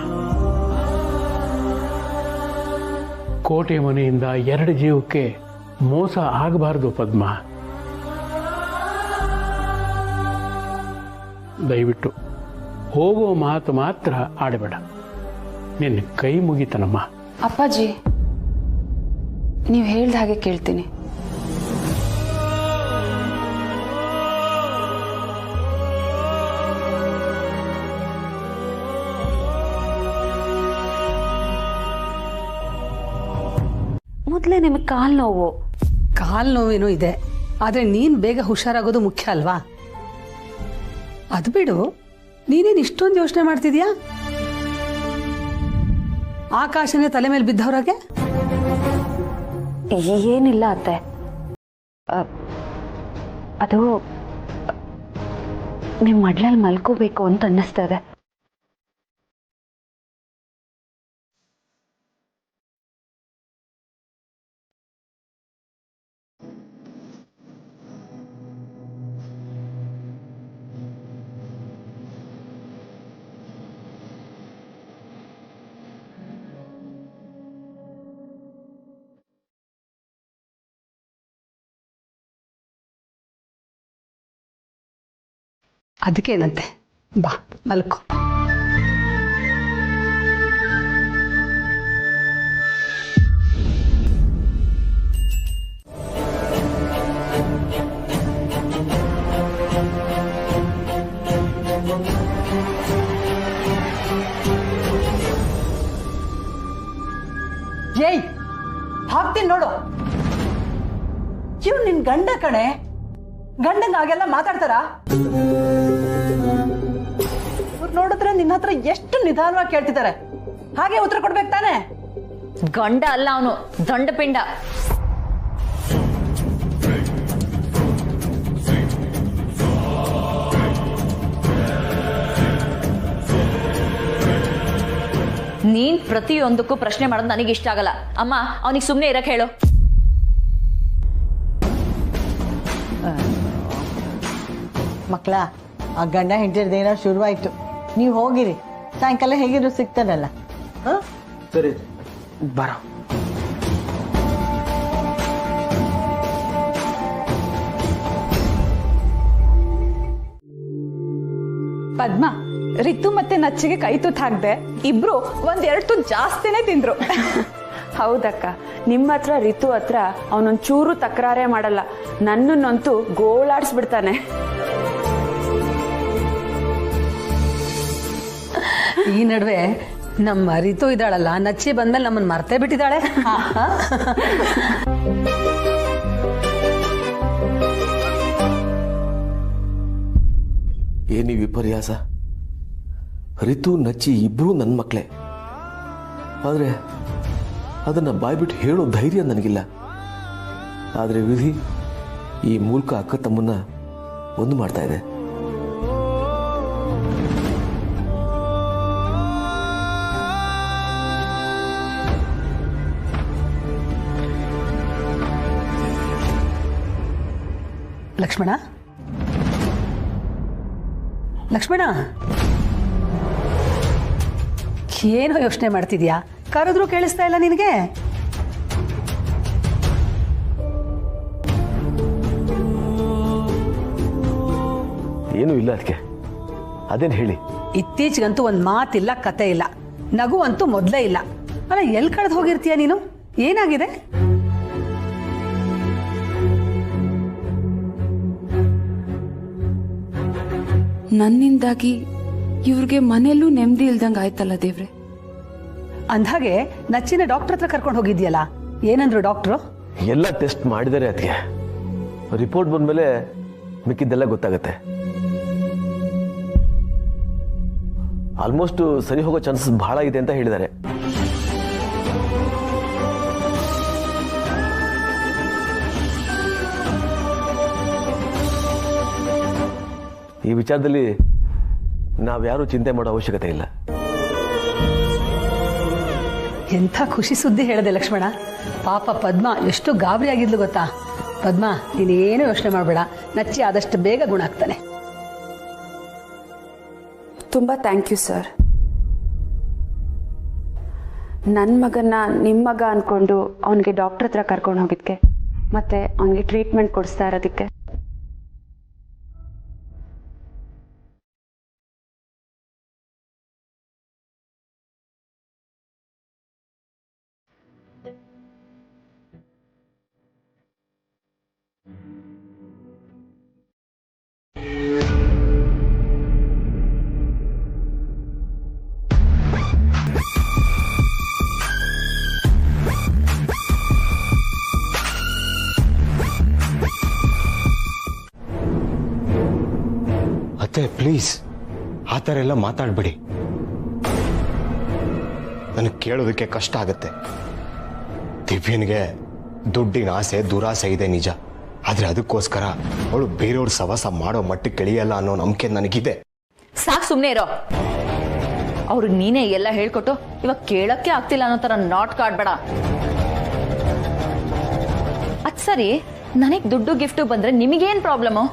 ಕೋಟೆ ಮನೆಯಿಂದ 2 ಜೀವಕ್ಕೆ ಮೋಸ ಆಗಬಾರ್ದು ಪದ್ಮ. ದಯವಿಟ್ಟು ಹೋಗೋ ಮಾತು ಮಾತ್ರ ಆಡಬೇಡ. ನಿನ್ನ ಕೈ ಮುಗಿತನಮ್ಮ. ಅಪ್ಪಾಜಿ, ನೀವು ಹೇಳ್ದ ಹಾಗೆ ಕೇಳ್ತೀನಿ. ಮೊದಲೇ ನಿಮಗೆ ಕಾಲು ನೋವು. ಕಾಲು ನೋವೇನೋ ಇದೆ, ಆದರೆ ನೀನು ಬೇಗ ಹುಷಾರಾಗೋದು ಮುಖ್ಯ ಅಲ್ವಾ? ಅದು ಬಿಡು, ನೀನೇನು ಇಷ್ಟೊಂದು ಯೋಚನೆ ಮಾಡ್ತಿದ್ಯಾ? ಆಕಾಶನೇ ತಲೆ ಮೇಲೆ ಬಿದ್ದವ್ರಾಗೆ? ಏನಿಲ್ಲ ಅತ್ತೆ, ಅದು ನಿಮ್ಮ ಮಡ್ಲಲ್ಲಿ ಮಲ್ಕೋಬೇಕು ಅಂತ ಅನ್ನಿಸ್ತದೆ. ಅದಕ್ಕೇನಂತೆ, ಬಾ ಮಲ್ಕೋ. ಏಯ್, ಹಾಕ್ತೀನಿ ನೋಡು. ಇವ್ ನಿನ್ ಗಂಡ ಕಣೆ, ಗಂಡಂಗ ಹಾಗೆಲ್ಲ ಮಾತಾಡ್ತಾರ? ಇವ್ರು ನೋಡಿದ್ರೆ ನಿನ್ನ ಹತ್ರ ಎಷ್ಟು ನಿಧಾನವಾಗಿ ಕೇಳ್ತಿದ್ದಾರೆ, ಹಾಗೆ ಉತ್ತರ ಕೊಡ್ಬೇಕು ತಾನೆ? ಗಂಡ ಅಲ್ಲ ಅವನು, ದಂಡಪಿಂಡ. ನೀನ್ ಪ್ರತಿಯೊಂದಕ್ಕೂ ಪ್ರಶ್ನೆ ಮಾಡೋದು ನನಗೆ ಇಷ್ಟ ಆಗಲ್ಲ. ಅಮ್ಮ, ಅವನಿಗೆ ಸುಮ್ಮನೆ ಇರಕ್ ಹೇಳು. ಮಕ್ಕಳ, ಆ ಗಂಡ ಹೆಂಡತಿರ್ದೇನೋ ಶುರುವಾಯ್ತು. ನೀವು ಹೋಗಿರಿ, ಸಾಯಂಕಾಲ ಹೇಗಿದ್ರು ಸಿಗ್ತಾರಲ್ಲ. ಹಾಂ ಸರಿ, ಬರ. ಪದ್ಮ, ರಿತು ಮತ್ತೆ ನಚ್ಚಿಗೆ ಕೈ ತುತ್ತು ಹಾಕ್ದೆ, ಇಬ್ರು ಒಂದೆರಡು ತುತ್ತು ಜಾಸ್ತಿನೇ ತಿಂದ್ರು. ಹೌದಕ್ಕ, ನಿಮ್ಮ ಹತ್ರ ರಿತು ಹತ್ರ ಅವನೊಂದ್ ಚೂರು ತಕರಾರೇ ಮಾಡಲ್ಲ, ನನ್ನನ್ನಂತೂ ಗೋಳಾಡ್ಸ್ಬಿಡ್ತಾನೆ. ಈ ನಡುವೆ ನಮ್ಮ ರಿತು ಇದ್ದಾಳಲ್ಲ, ನಚ್ಚಿ ಬಂದ್ಮೇಲೆ ನಮ್ಮನ್ನು ಮರ್ತೇ ಬಿಟ್ಟಿದ್ದಾಳೆ. ಏನಿ ವಿಪರ್ಯಾಸ! ರಿತು ನಚ್ಚಿ ಇಬ್ರು ನನ್ನ ಮಕ್ಕಳೇ, ಆದರೆ ಅದನ್ನು ಬಾಯ್ಬಿಟ್ಟು ಹೇಳೋ ಧೈರ್ಯ ನನಗಿಲ್ಲ. ಆದರೆ ವಿಧಿ ಈ ಮೂಲಕ ಅಕ್ಕ ತಮ್ಮನ್ನ ಒಂದು ಮಾಡ್ತಾ ಇದೆ. ಲಕ್ಷ್ಮಣ, ಲಕ್ಷ್ಮಣ, ಏನೋ ಯೋಚನೆ ಮಾಡ್ತಿದ್ಯಾ? ಕರೆದ್ರೂ ಕೇಳಿಸ್ತಾ ಇಲ್ಲ ನಿನಗೆ? ಏನೂ ಇಲ್ಲ ಅದಕ್ಕೆ, ಅದೇನು ಹೇಳಿ. ಇತ್ತೀಚೆಗಂತೂ ಒಂದು ಮಾತಿಲ್ಲ, ಕತೆ ಇಲ್ಲ, ನಗು ಅಂತೂ ಮೊದಲೇ ಇಲ್ಲ. ಅಲ್ಲ, ಎಲ್ಲಿ ಕಳೆದು ಹೋಗಿರ್ತೀಯ ನೀನು? ಏನಾಗಿದೆ? ನನ್ನಿಂದಾಗಿ ಇವ್ರಿಗೆ ಮನೆಯಲ್ಲೂ ನೆಮ್ಮದಿ ಇಲ್ದಂಗೆ ಆಯ್ತಲ್ಲ ದೇವ್ರೆ. ಅಂದ್ಹಾಗೆ ನಚ್ಚಿನ ಡಾಕ್ಟರ್ ಹತ್ರ ಕರ್ಕೊಂಡು ಹೋಗಿದ್ಯಲ್ಲ, ಏನಂದ್ರು ಡಾಕ್ಟ್ರು? ಎಲ್ಲ ಟೆಸ್ಟ್ ಮಾಡಿದ್ದಾರೆ ಅದಕ್ಕೆ, ರಿಪೋರ್ಟ್ ಬಂದ್ಮೇಲೆ ಮಿಕ್ಕಿದ್ದೆಲ್ಲ ಗೊತ್ತಾಗುತ್ತೆ. ಆಲ್ಮೋಸ್ಟ್ ಸರಿ ಹೋಗೋ ಚಾನ್ಸಸ್ ಬಹಳ ಇದೆ ಅಂತ ಹೇಳಿದ್ದಾರೆ. ಈ ವಿಚಾರದಲ್ಲಿ ನಾವ್ಯಾರೂ ಚಿಂತೆ ಮಾಡೋ ಅವಶ್ಯಕತೆ ಇಲ್ಲ. ಎಂಥ ಖುಷಿ ಸುದ್ದಿ ಹೇಳಿದೆ ಲಕ್ಷ್ಮಣ. ಪಾಪ ಪದ್ಮ ಎಷ್ಟು ಗಾಬರಿ ಆಗಿದ್ಲು ಗೊತ್ತಾ? ಪದ್ಮ, ನೀನೇನು ಯೋಚನೆ ಮಾಡಬೇಡ, ನಚ್ಚಿ ಆದಷ್ಟು ಬೇಗ ಗುಣ ಆಗ್ತಾನೆ. ತುಂಬ ಥ್ಯಾಂಕ್ ಯು ಸರ್. ನನ್ನ ಮಗನ್ನ ನಿಮ್ಮ ಮಗ ಅನ್ಕೊಂಡು ಅವನಿಗೆ ಡಾಕ್ಟರ್ ಹತ್ರ ಕರ್ಕೊಂಡು ಹೋಗಿದ್ಕೆ, ಮತ್ತೆ ಅವನಿಗೆ ಟ್ರೀಟ್ಮೆಂಟ್ ಕೊಡಿಸ್ತಾ ಇರೋದಕ್ಕೆ ಅತ್ತೆ ಪ್ಲೀಸ್ ಆ ಥರ ಎಲ್ಲ ಮಾತಾಡಬೇಡಿ. ನನಗೆ ಕೇಳೋದಕ್ಕೆ ಕಷ್ಟ ಆಗುತ್ತೆ. ದಿವ್ಯನಿಗೆ ದುಡ್ಡಿನ ಆಸೆ ದುರಾಸೆ ಇದೆ ನಿಜ, ಆದರೆ ಅದಕ್ಕೋಸ್ಕರ ಅವಳು ಬೇರೆಯವ್ರ ಸವಾಸ ಮಾಡೋ ಮಟ್ಟಕ್ಕೆ ಇಳಿಯಲ್ಲ ಅನ್ನೋ ನಂಬಿಕೆ ನನಗಿದೆ. ಸಾಕು, ಸುಮ್ಮನೆ ಇರೋ. ಅವ್ರಿಗೆ ನೀನೇ ಎಲ್ಲ ಹೇಳ್ಕೊಟ್ಟು ಇವಾಗ ಕೇಳಕ್ಕೆ ಆಗ್ತಿಲ್ಲ ಅನ್ನೋ ತರ ನಾಟಕ ಆಡ್ಬೇಡ. ಅದ್ ಸರಿ, ನನಗ್ ದುಡ್ಡು ಗಿಫ್ಟ್ ಬಂದ್ರೆ ನಿಮಗೇನ್ ಪ್ರಾಬ್ಲಮು?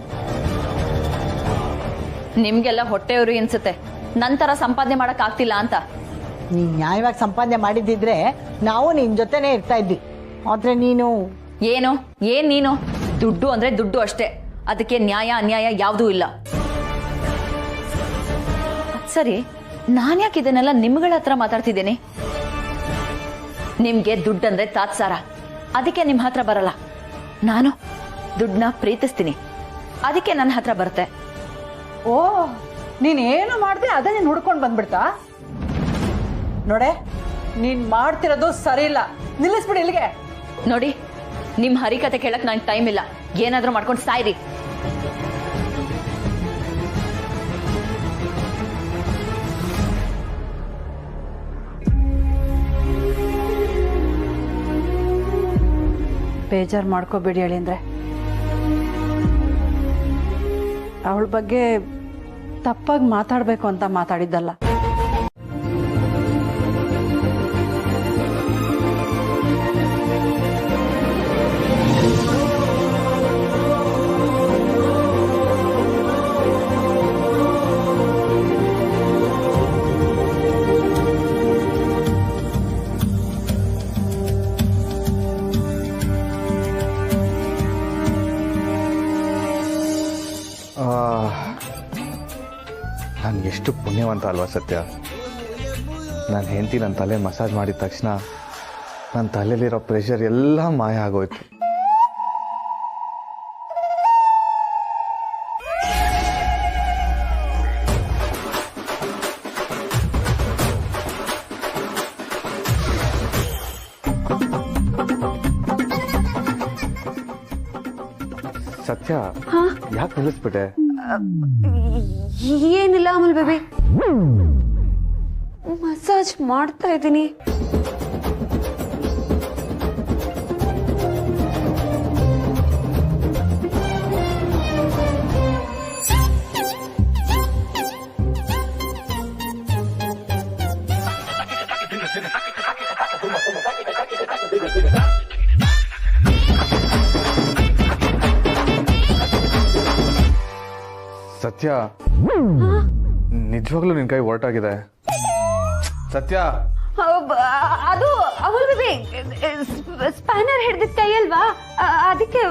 ನಿಮ್ಗೆಲ್ಲ ಹೊಟ್ಟೆಯವರು ಅನ್ಸುತ್ತೆ ನಂತರ ಸಂಪಾದನೆ ಮಾಡಕ್ ಆಗ್ತಿಲ್ಲ ಅಂತ. ನೀನ್ ನ್ಯಾಯವಾಗಿ ಸಂಪಾದನೆ ಮಾಡಿದ್ದಿದ್ರೆ ನಾವು ನಿನ್ ಜೊತೆನೆ ಇರ್ತಾ ಇದ್ವಿ. ಆದ್ರೆ ನೀನು ಏನ್ ನೀನು ದುಡ್ಡು ಅಂದ್ರೆ ದುಡ್ಡು ಅಷ್ಟೇ, ಅದಕ್ಕೆ ನ್ಯಾಯ ಅನ್ಯಾಯ ಯಾವುದೂ ಇಲ್ಲ. ಸರಿ, ನಾನ್ಯಾಕೆ ಇದನ್ನೆಲ್ಲ ನಿಮ್ಗಳ ಹತ್ರ ಮಾತಾಡ್ತಿದ್ದೇನೆ? ನಿಮ್ಗೆ ದುಡ್ಡಂದ್ರೆ ತಾತ್ಸಾರ, ಅದಕ್ಕೆ ನಿಮ್ ಹತ್ರ ಬರಲ್ಲ. ನಾನು ದುಡ್ಡನ್ನ ಪ್ರೀತಿಸ್ತೀನಿ, ಅದಕ್ಕೆ ನನ್ನ ಹತ್ರ ಬರುತ್ತೆ. ಓ, ನೀನೇನು ಮಾಡ್ದೆ ಅದನ್ನೇ ಹುಡ್ಕೊಂಡು ಬಂದ್ಬಿಡ್ತಾ? ನೋಡೆ, ನೀನ್ ಮಾಡ್ತಿರೋದು ಸರಿ ಇಲ್ಲ, ನಿಲ್ಲಿಸ್ಬಿಡಿ ಇಲ್ಲಿಗೆ. ನೋಡಿ, ನಿಮ್ ಹರಿಕತೆ ಕೇಳಕ್ ನಂಗೆ ಟೈಮ್ ಇಲ್ಲ. ಏನಾದ್ರೂ ಮಾಡ್ಕೊಂಡು ಸಾಯ್ರಿ. ಬೇಜಾರು ಮಾಡ್ಕೋಬೇಡಿ ಹೇಳಿ ಅಂದ್ರೆ, ಅವಳ ಬಗ್ಗೆ ತಪ್ಪಾಗಿ ಮಾತಾಡಬೇಕು ಅಂತ ಮಾತಾಡಿದ್ದಲ್ಲ. ನಾನು ಎಷ್ಟು ಪುಣ್ಯವಂತ ಅಲ್ವಾ ಸತ್ಯ. ನನ್ನ ಹೆಂಡತಿ ನನ್ನ ತಲೆ ಮಸಾಜ್ ಮಾಡಿದ ತಕ್ಷಣ ನನ್ನ ತಲೆಯಲ್ಲಿರೋ ಪ್ರೆಷರ್ ಎಲ್ಲ ಮಾಯ ಆಗೋಯ್ತು. ಸತ್ಯ, ಯಾಕೆ ನಿಲ್ಲಿಸ್ಬಿಟ್ಟೆ? ಏನಿಲ್ಲ ಅಮಲ್ ಬೇಬಿ, ಮಸಾಜ್ ಮಾಡ್ತಾ ಇದ್ದೀನಿ. ಸತ್ಯ, ನಿಜವಾಗ್ಲೂ ನಿನ್ ಕೈ ಹೊರಟಾಗಿದೆ. ಸತ್ಯ, ಅದು ಅಮಲ್ ಬೇಬಿ ಸ್ಪ್ಯಾನರ್ ಹಿಡ್ದಿದ್ ಕೈ ಅಲ್ವಾ, ಅದಕ್ಕೆ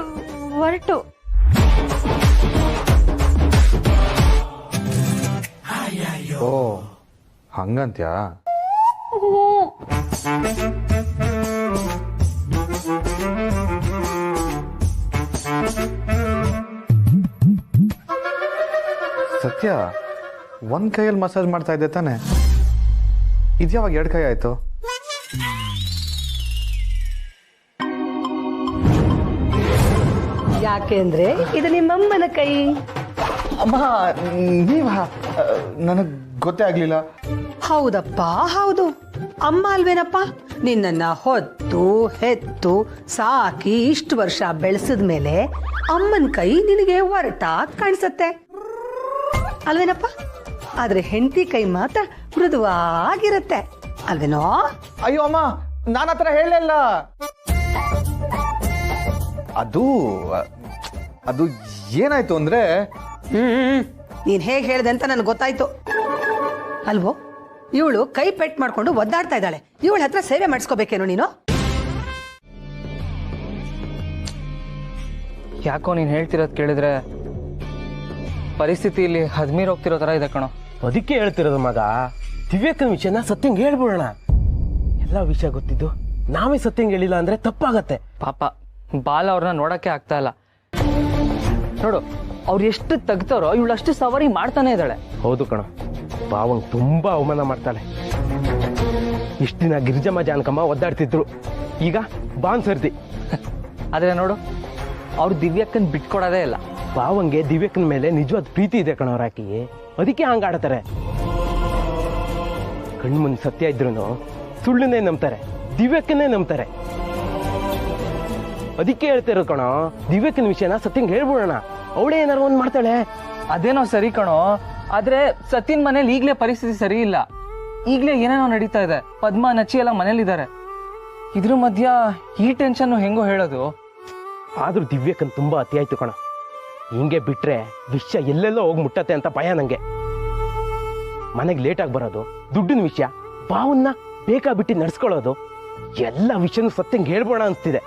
ಹೊರಟು. ಓ ಹಂಗಂತ್ಯಾ? ಸತ್ಯ, ಒಂದ್ ಕೈಯಲ್ಲಿ ಮಸಾಜ್ ಮಾಡ್ತಾ ಇದ್ದೆ ತಾನೆ, ಇದ್ಯಾವಾಗ ಎರಡು ಕೈ ಆಯ್ತು? ಯಾಕೆ ಅಂದ್ರೆ ಇದು ನಿಮ್ಮಮ್ಮನ ಕೈ. ಅಮ್ಮ, ನೀವ? ನನಗ್ ಗೊತ್ತೇ ಆಗ್ಲಿಲ್ಲ. ಹೌದಪ್ಪ, ಹೌದು. ಅಮ್ಮ ಅಲ್ವೇನಪ್ಪ, ನಿನ್ನನ್ನ ಹೊತ್ತು ಹೆತ್ತು ಸಾಕಿ ಇಷ್ಟು ವರ್ಷ ಬೆಳೆಸಿದ ಮೇಲೆ ಅಮ್ಮನ ಕೈ ನಿನಗೆ ಒರಟ ಕಾಣಿಸತ್ತೆ ಅಲ್ವೇನಪ್ಪ? ಆದ್ರೆ ಹೆಂಡತಿ ಕೈ ಮಾತ್ರ ಮೃದುವಾಗಿರತ್ತೆ ಅಲ್ವೇನೋ? ಅಯ್ಯೋ ಅಮ್ಮ, ನಾನು ಹತ್ರ ಹೇಳಲ್ಲ. ಅದು ಏನಾಯ್ತು ಅಂದ್ರೆ, ನೀನ್ ಹೇಗೆ ಹೇಳ್ದೆ ಅಂತ ನನಗೆ ಗೊತ್ತಾಯ್ತು ಅಲ್ವೋ. ಇವಳು ಕೈ ಪೆಟ್ ಮಾಡ್ಕೊಂಡು ಒದ್ದಾಡ್ತಾ ಇದ್ದಾಳೆ, ಇವಳ ಹತ್ರ ಸೇವೆ ಮಾಡಿಸ್ಕೋಬೇಕೇನೋ ನೀನು? ಯಾಕೋ ನೀನು ಹೇಳ್ತಿರೋದು ಕೇಳಿದ್ರೆ ಪರಿಸ್ಥಿತಿಯಲ್ಲಿ ಹದ್ಮೀರ್ ಹೋಗ್ತಿರೋ ತರ ಇದೆ ಕಣೋ. ಅದಕ್ಕೆ ಹೇಳ್ತಿರೋದು ಮಗ, ದಿವ್ಯಕ್ಕನ ವಿಷಯನ ಸತ್ಯಂಗೆ ಹೇಳ್ಬಿಡೋಣ. ಎಲ್ಲ ವಿಷಯ ಗೊತ್ತಿದ್ದು ನಾವೇ ಸತ್ಯಂಗೆ ಹೇಳಿಲ್ಲ ಅಂದ್ರೆ ತಪ್ಪಾಗತ್ತೆ. ಪಾಪ ಬಾಲ ಅವ್ರನ್ನ ನೋಡಕ್ಕೆ ಆಗ್ತಾ ಇಲ್ಲ ನೋಡು. ಅವ್ರು ಎಷ್ಟು ತೆಗ್ತಾರೋ ಇವಳು ಅಷ್ಟು ಸವಾರಿ ಮಾಡ್ತಾನೆ ಇದ್ದಾಳೆ. ಹೌದು ಕಣ, ಬಾವಂಗ್ ತುಂಬಾ ಅವಮಾನ ಮಾಡ್ತಾಳೆ. ಇಷ್ಟ ದಿನ ಗಿರಿಜಮ್ಮ ಜಾನಕಮ್ಮ ಒದ್ದಾಡ್ತಿದ್ರು, ಈಗ ಬಾನ್ ಸರ್ದಿ. ಆದ್ರೆ ನೋಡು, ಅವ್ರು ದಿವ್ಯಕ್ಕನ್ ಬಿಟ್ಕೊಡೋದೇ ಇಲ್ಲ. ಭಾವಂಗೆ ದಿವ್ಯಕ್ಕನ ಮೇಲೆ ನಿಜವಾದ ಪ್ರೀತಿ ಇದೆ ಕಣವ್ರಾಕಿ, ಅದಕ್ಕೆ ಹಂಗಾಡ್ತಾರೆ. ಕಣ್ಮುಂದ್ ಸತ್ಯ ಇದ್ರು ಸುಳ್ಳನ್ನೇ ನಂಬ್ತಾರೆ, ದಿವ್ಯಕ್ಕನ್ನೇ ನಂಬ್ತಾರೆ. ಅದಕ್ಕೆ ಹೇಳ್ತಿರೋ ಕಣೋ, ದಿವ್ಯಕ್ಕನ ವಿಷಯನ ಸತ್ಯಂಗೆ ಹೇಳ್ಬಿಡೋಣ, ಅವಳೇ ಏನಾರು ಒಂದ್ ಮಾಡ್ತಾಳೆ. ಅದೇನೋ ಸರಿ ಕಣೋ, ಆದ್ರೆ ಸತ್ಯನ್ ಮನೇಲಿ ಈಗ್ಲೇ ಪರಿಸ್ಥಿತಿ ಸರಿ ಇಲ್ಲ. ಈಗ್ಲೇ ಏನೇನೋ ನಡೀತಾ ಇದೆ. ಪದ್ಮ ನಚ್ಚಿ ಎಲ್ಲ ಮನೇಲಿದ್ದಾರೆ. ಇದ್ರ ಮಧ್ಯ ಈ ಟೆನ್ಷನ್ ಹೆಂಗೋ ಹೇಳೋದು. ಆದ್ರೂ ದಿವ್ಯಕ್ಕನ್ ತುಂಬಾ ಅತಿ ಆಯ್ತು ಕಣ. ಹಿಂಗೆ ಬಿಟ್ರೆ ವಿಷಯ ಎಲ್ಲೆಲ್ಲೋ ಹೋಗಿ ಮುಟ್ಟತ್ತೆ ಅಂತ ಭಯ ನಂಗೆ. ಮನೆಗೆ ಲೇಟಾಗಿ ಬರೋದು, ದುಡ್ಡಿನ ವಿಷಯ, ಬಾವನ್ನ ಬೇಕಾಬಿಟ್ಟು ನಡ್ಸ್ಕೊಳ್ಳೋದು, ಎಲ್ಲ ವಿಷಯನೂ ಸತ್ಯಂಗೆ ಹೇಳ್ಬೋಣ ಅನ್ಸ್ತಿದೆ.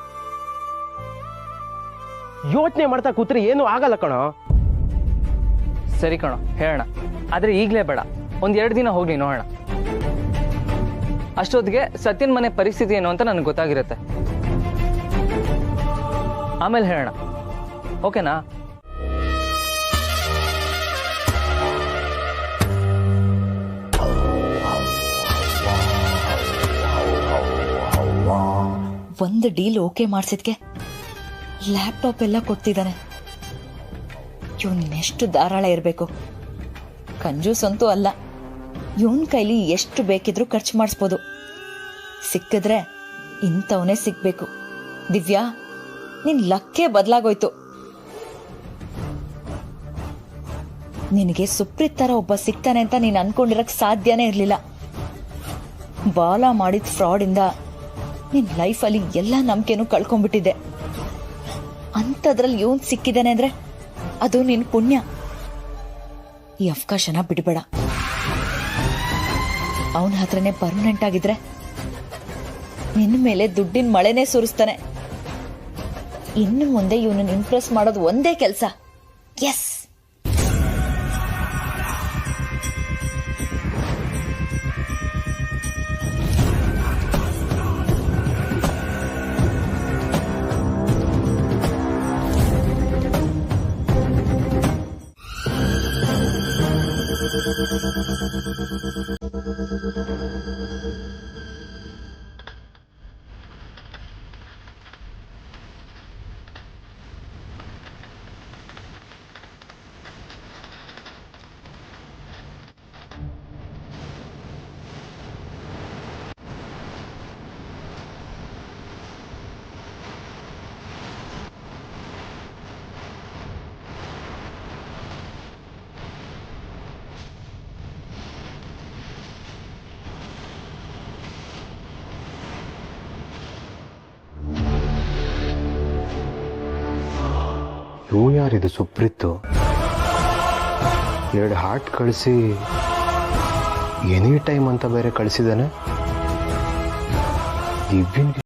ಯೋಚನೆ ಮಾಡ್ತಾ ಕೂತ್ರೆ ಏನು ಆಗಲ್ಲ ಕಣೋ. ಸರಿ ಕಣೋ, ಹೇಳೋಣ. ಆದ್ರೆ ಈಗ್ಲೇ ಬೇಡ, ಒಂದ್ 2 ದಿನ ಹೋಗ್ಲಿ ನೋಡೋಣ. ಅಷ್ಟೊತ್ತಿಗೆ ಸತ್ಯನ್ ಮನೆ ಪರಿಸ್ಥಿತಿ ಏನು ಅಂತ ನನಗೆ ಗೊತ್ತಾಗಿರುತ್ತೆ. ಆಮೇಲೆ ಹೇಳೋಣ, ಓಕೆನಾ? ಒಂದು ಡೀಲ್ ಓಕೆ ಮಾಡಿಸಿದ್ಕೆ ಲ್ಯಾಪ್ಟಾಪ್ ಎಲ್ಲ ಕೊಡ್ತಿದ್ದಾನೆ. ಇವನ್ನೆಷ್ಟು ಧಾರಾಳ ಇರಬೇಕು. ಕಂಜೂಸ್ ಅಂತೂ ಅಲ್ಲ. ಇವನ್ ಕೈಲಿ ಎಷ್ಟು ಬೇಕಿದ್ರೂ ಖರ್ಚು ಮಾಡಿಸ್ಬೋದು. ಸಿಕ್ಕಿದ್ರೆ ಇಂಥವನೇ ಸಿಗ್ಬೇಕು. ದಿವ್ಯಾ, ನಿನ್ ಲಕ್ಕೇ ಬದಲಾಗೋಯ್ತು. ನಿನಗೆ ಸುಪ್ರೀತ್ ತರ ಒಬ್ಬ ಸಿಗ್ತಾನೆ ಅಂತ ನೀನ್ ಅನ್ಕೊಂಡಿರಕ್ ಸಾಧ್ಯನೇ ಇರ್ಲಿಲ್ಲ. ಬಾಲ ಮಾಡಿದ ಫ್ರಾಡ್ ಇಂದ ನಿನ್ ಲೈಫಲ್ಲಿ ಎಲ್ಲ ನಂಬಿಕೆನೂ ಕಳ್ಕೊಂಡ್ಬಿಟ್ಟಿದ್ದೆ. ಅಂಥದ್ರಲ್ಲಿ ಇವನ್ ಸಿಕ್ಕಿದ್ದಾನೆ ಅಂದ್ರೆ ಅದು ನಿನ್ ಪುಣ್ಯ. ಈ ಅವಕಾಶನ ಬಿಡಬೇಡ. ಅವನ ಹತ್ರನೇ ಪರ್ಮನೆಂಟ್ ಆಗಿದ್ರೆ ನಿನ್ನ ಮೇಲೆ ದುಡ್ಡಿನ ಮಳೆನೇ ಸುರಿಸ್ತಾನೆ. ಇನ್ನು ಮುಂದೆ ಇವನನ್ನ ಇಂಪ್ರೆಸ್ ಮಾಡೋದು ಒಂದೇ ಕೆಲಸ. ಎಸ್, ಇವು ಯಾರಿದು ಸುಪ್ರೀತ್? 2 ಹಾರ್ಟ್ ಕಳಿಸಿ ಎನಿ ಟೈಮ್ ಅಂತ ಬೇರೆ ಕಳಿಸಿದಾನೆ. ದಿವ್ಯನ್ಗೆ